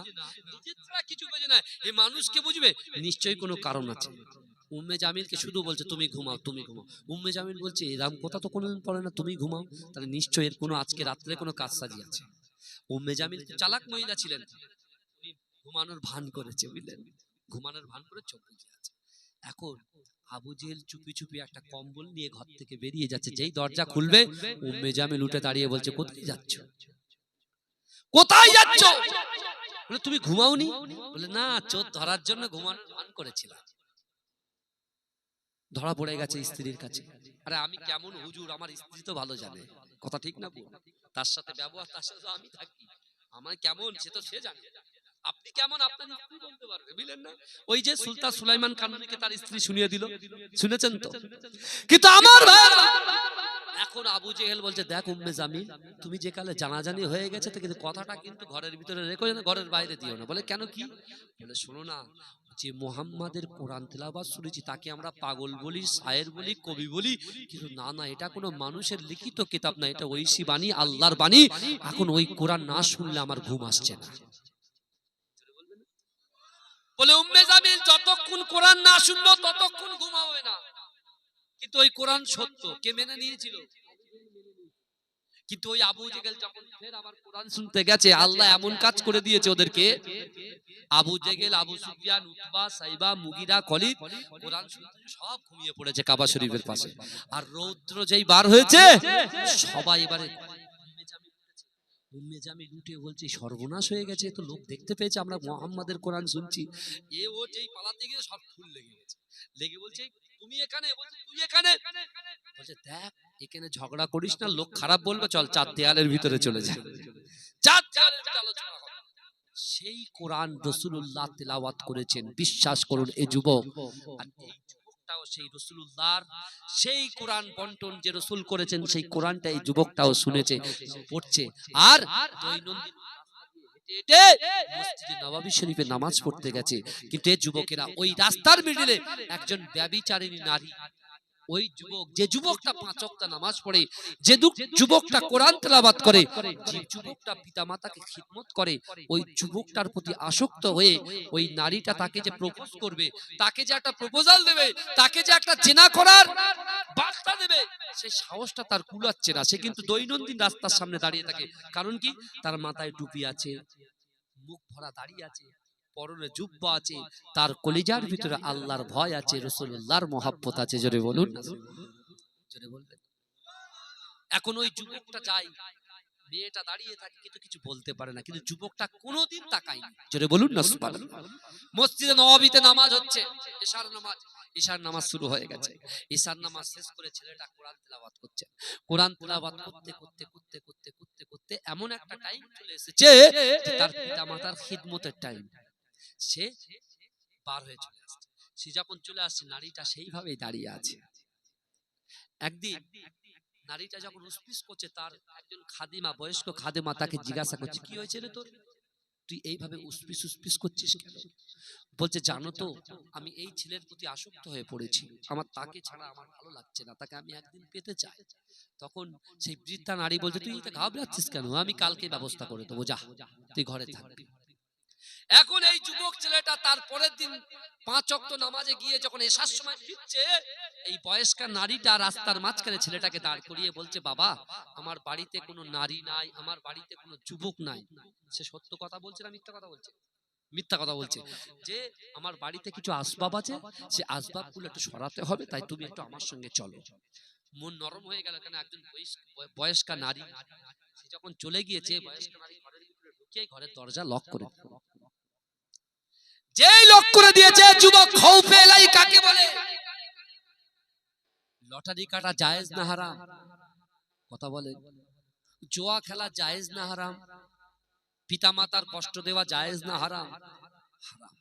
নিজে ছাড়া কিছু বোঝে না, এই মানুষকে বুঝবে? নিশ্চয়ই কোনো কারণ আছে। উম্মে জামিলকে শুধু বলছে তুমি ঘুমাও, তুমি ঘুমাও। উম্মে জামিল বলছে এরকম কথা তো কোনোদিন পড়ে না, তুমি ঘুমাও, তাহলে নিশ্চয়ই এর কোনো আজকে রাত্রে কোনো কাজ সাজি আছে। উম্মে জামিল চালাক মহিলা ছিলেন, উনি ঘুমানোর ভান করেছে, বুঝলেন, ঘুমানোর ভান করে চোখ বুজে আছে। এখন আবু জেহেল চুপি চুপি একটা কম্বল নিয়ে ঘর থেকে বেরিয়ে যাচ্ছে, যেই দরজা খুলবে উম্মে জামিল উঠে দাঁড়িয়ে বলছে কোথায় যাচ্ছ, কোথায় যাচ্ছ? বলে তুমি ঘুমাওনি? বলে না, চোর ধরার জন্য ঘুমানোর ভান করেছিলাম। ধরা পড়ে গেছে স্ত্রীর কাছে। আরে আমি কেমন হুজুর, আমার স্ত্রী তো ভালো জানে, কথা ঠিক না বল? তার সাথে ব্যবহার, তার সাথে আমি থাকি, আমার কেমন সে তো সে জানে। আপনি কেমন আপনার স্ত্রী বলতে পারবে, বুঝলেন না? ওই যে সুলতান সুলাইমান কানুনিকে তার স্ত্রী শুনিয়ে দিল, শুনেছেন তো? কিন্তু আমার ভাইরা, এখন আবু জেহেল বলছে দেখ উম্মে জামিল, তুমি যে কালে জানাজানি হয়ে গেছে, কিন্তু কথাটা কিন্তু ঘরের ভিতরে রেখো না, ঘরের বাইরে দিও না। বলে কেন কি? বলে শোনো না, যে মুহাম্মাদের কোরআন তেলাওয়াত শুনেছি তাকে আমরা পাগল বলি, শায়ের বলি, কবি বলি, কিন্তু না না, এটা কোনো মানুষের লিখিত কিতাব না, এটা ঐশী বাণী, আল্লাহর বাণী। এখন ওই কোরআন না শুনলে আমার ঘুম আসছে না। বলে উম্মে জামিল যতক্ষণ কোরআন না শুনলো ততক্ষণ ঘুম হবে না। কিন্তু ওই কোরআন সত্য, কে মেনে নিয়েছিল? কিন্তু ওই আবু জেহেল যখন ফের আবার কোরআন শুনতে গেছে, আল্লাহ এমন কাজ করে দিয়েছে ওদেরকে, আবু জেহেল, আবু সুফিয়ান, উতবা, সাইবা, মুগিরা, খলিদ কোরআন শুনতে সব ঘুমিয়ে পড়েছে কাবা শরীফের পাশে। আর রৌদ্র যেই বার হয়েছে সবাই এবারে উম্মে জামিল উঠে বলছে সর্বনাশ হয়ে গেছে, তো লোক দেখতে পেয়েছে আমরা মুহাম্মাদের কোরআন শুনছি। এ ও যেই পালাতে গিয়ে সব ফুল লেগে গেছে, লেগে বলছে তুমি এখানে, বলছে তুই এখানে, বলছে দেখ এখানে ঝগড়া করিস না, লোক খারাপ বলবে, চল চার দেয়ালের ভিতরে চলে যা, চার দেয়ালের ভিতরে আলোচনা হবে। সেই কোরআন রাসূলুল্লাহ তেলাওয়াত করেছেন, বিশ্বাস করুন এই যুবক, আর এই যুবকটাও সেই রাসূলুল্লাহর সেই কোরআন বন্টন যে রাসূল করেছেন সেই কোরআনটা এই যুবকটাও শুনেছে, পড়ছে। আর দৈনন্দিন মসজিদে নববী শরীফে নামাজ পড়তে গেছে। কিন্তু এই যুবকেরা ওই রাস্তার মিডিলে একজন ব্যভিচারিণী নারী, ওই যুবক, যে যুবকটা 5 ওয়াক্ত নামাজ পড়ে, যে যুবকটা কোরআন তেলাওয়াত করে, যে যুবকটা পিতামাতাকে খিদমত করে, ওই যুবকটার প্রতি আসক্ত হয়ে ওই নারীটা তাকে যে প্রপোজ করবে, তাকে যে একটা প্রপোজাল দেবে, তাকে যে একটা জেনা করার বার্তা দেবে, সেই সাহসটা তার কুলাচ্ছে না। সে কিন্তু দৈনন্দিন রাস্তার সামনে দাঁড়িয়ে থাকে। কারণ কি? তার মাথায় টুপি আছে, মুখ ভরা দাড়ি আছে, পরনে জুব্বা আছে, তার কলিজার ভিতরে আল্লাহর ভয় আছে, রাসূলুল্লাহর মহব্বত আছে। জোরে বলুন, জোরে বলবেন। এখন ওই যুবকটা যায়, মেয়েটা দাঁড়িয়ে থাকে কিন্তু কিছু বলতে পারে না, কিন্তু যুবকটা কোনোদিন তাকায়নি। জোরে বলুন না সুবহানাল্লাহ। মসজিদে নববীতে নামাজ হচ্ছে, ইশার নামাজ, ইশার নামাজ শুরু হয়ে গেছে। ইশার নামাজ শেষ করে ছেলেটা কোরআন তেলাওয়াত করছে। কোরআন তেলাওয়াত করতে করতে করতে করতে করতে করতে এমন একটা টাইম চলে এসেছে যে তার পিতামাতার খিদমতের টাইম, সে পার হয়ে চলে আসছে। সে যখন চলে আসছে, নারীটা সেইভাবেই দাঁড়িয়ে আছে। একদিন নারীটা যখন উসপিস করছে, তার একজন খাদিমা, বয়স্ক খাদিমা তাকে জিজ্ঞাসা করছে কি হয়েছে রে তোর, তুই এইভাবে উসপিস উসপিস করছিস কেন? বলছে জানো তো আমি এই ছেলের প্রতি আসক্ত হয়ে পড়েছি, আমার তাকে ছাড়া আমার ভালো লাগছে না, তাকে আমি একদিন পেতে চাই। তখন সেই বৃদ্ধা নারী বলছে তুই এটা ঘাবড়াচ্ছিস কেন, আমি কালকে ব্যবস্থা করে দেবো, যা তুই ঘরে থাকবি। এখন এই যুবক ছেলেটা তার পরের দিন 5 ওয়াক্ত নামাজে গিয়ে যখন এশার সময় ফিরছে, এই বয়স্কা নারীটা রাস্তার মাঝখানে ছেলেটাকে দাঁড় করিয়ে বলছে বাবা আমার বাড়িতে কোনো নারী নাই, আমার বাড়িতে কোনো যুবক নাই। সে সত্য কথা বলছে না মিথ্যা কথা বলছে? মিথ্যা কথা বলছে। যে আমার বাড়িতে কিছু আসবাব আছে, সে আসবাবগুলো একটু সরাতে হবে, তাই তুমি একটু আমার সঙ্গে চলো। মন নরম হয়ে গেল, কেন একজন বয়স্কা নারী, সে যখন চলে গিয়েছে, বয়স্কা নারী ঘরের ভিতরে ঢুকে ঘরের দরজা লক করে, যেই লক করে দিয়েছে, যুবক খৌফে এলাই কাকে বলে? লটারি কাটা জায়েজ না হারাম? কথা বলে। জুয়া খেলা জায়েজ না হারাম? পিতামাতার কষ্ট দেওয়া জায়েজ না হারাম? হারাম।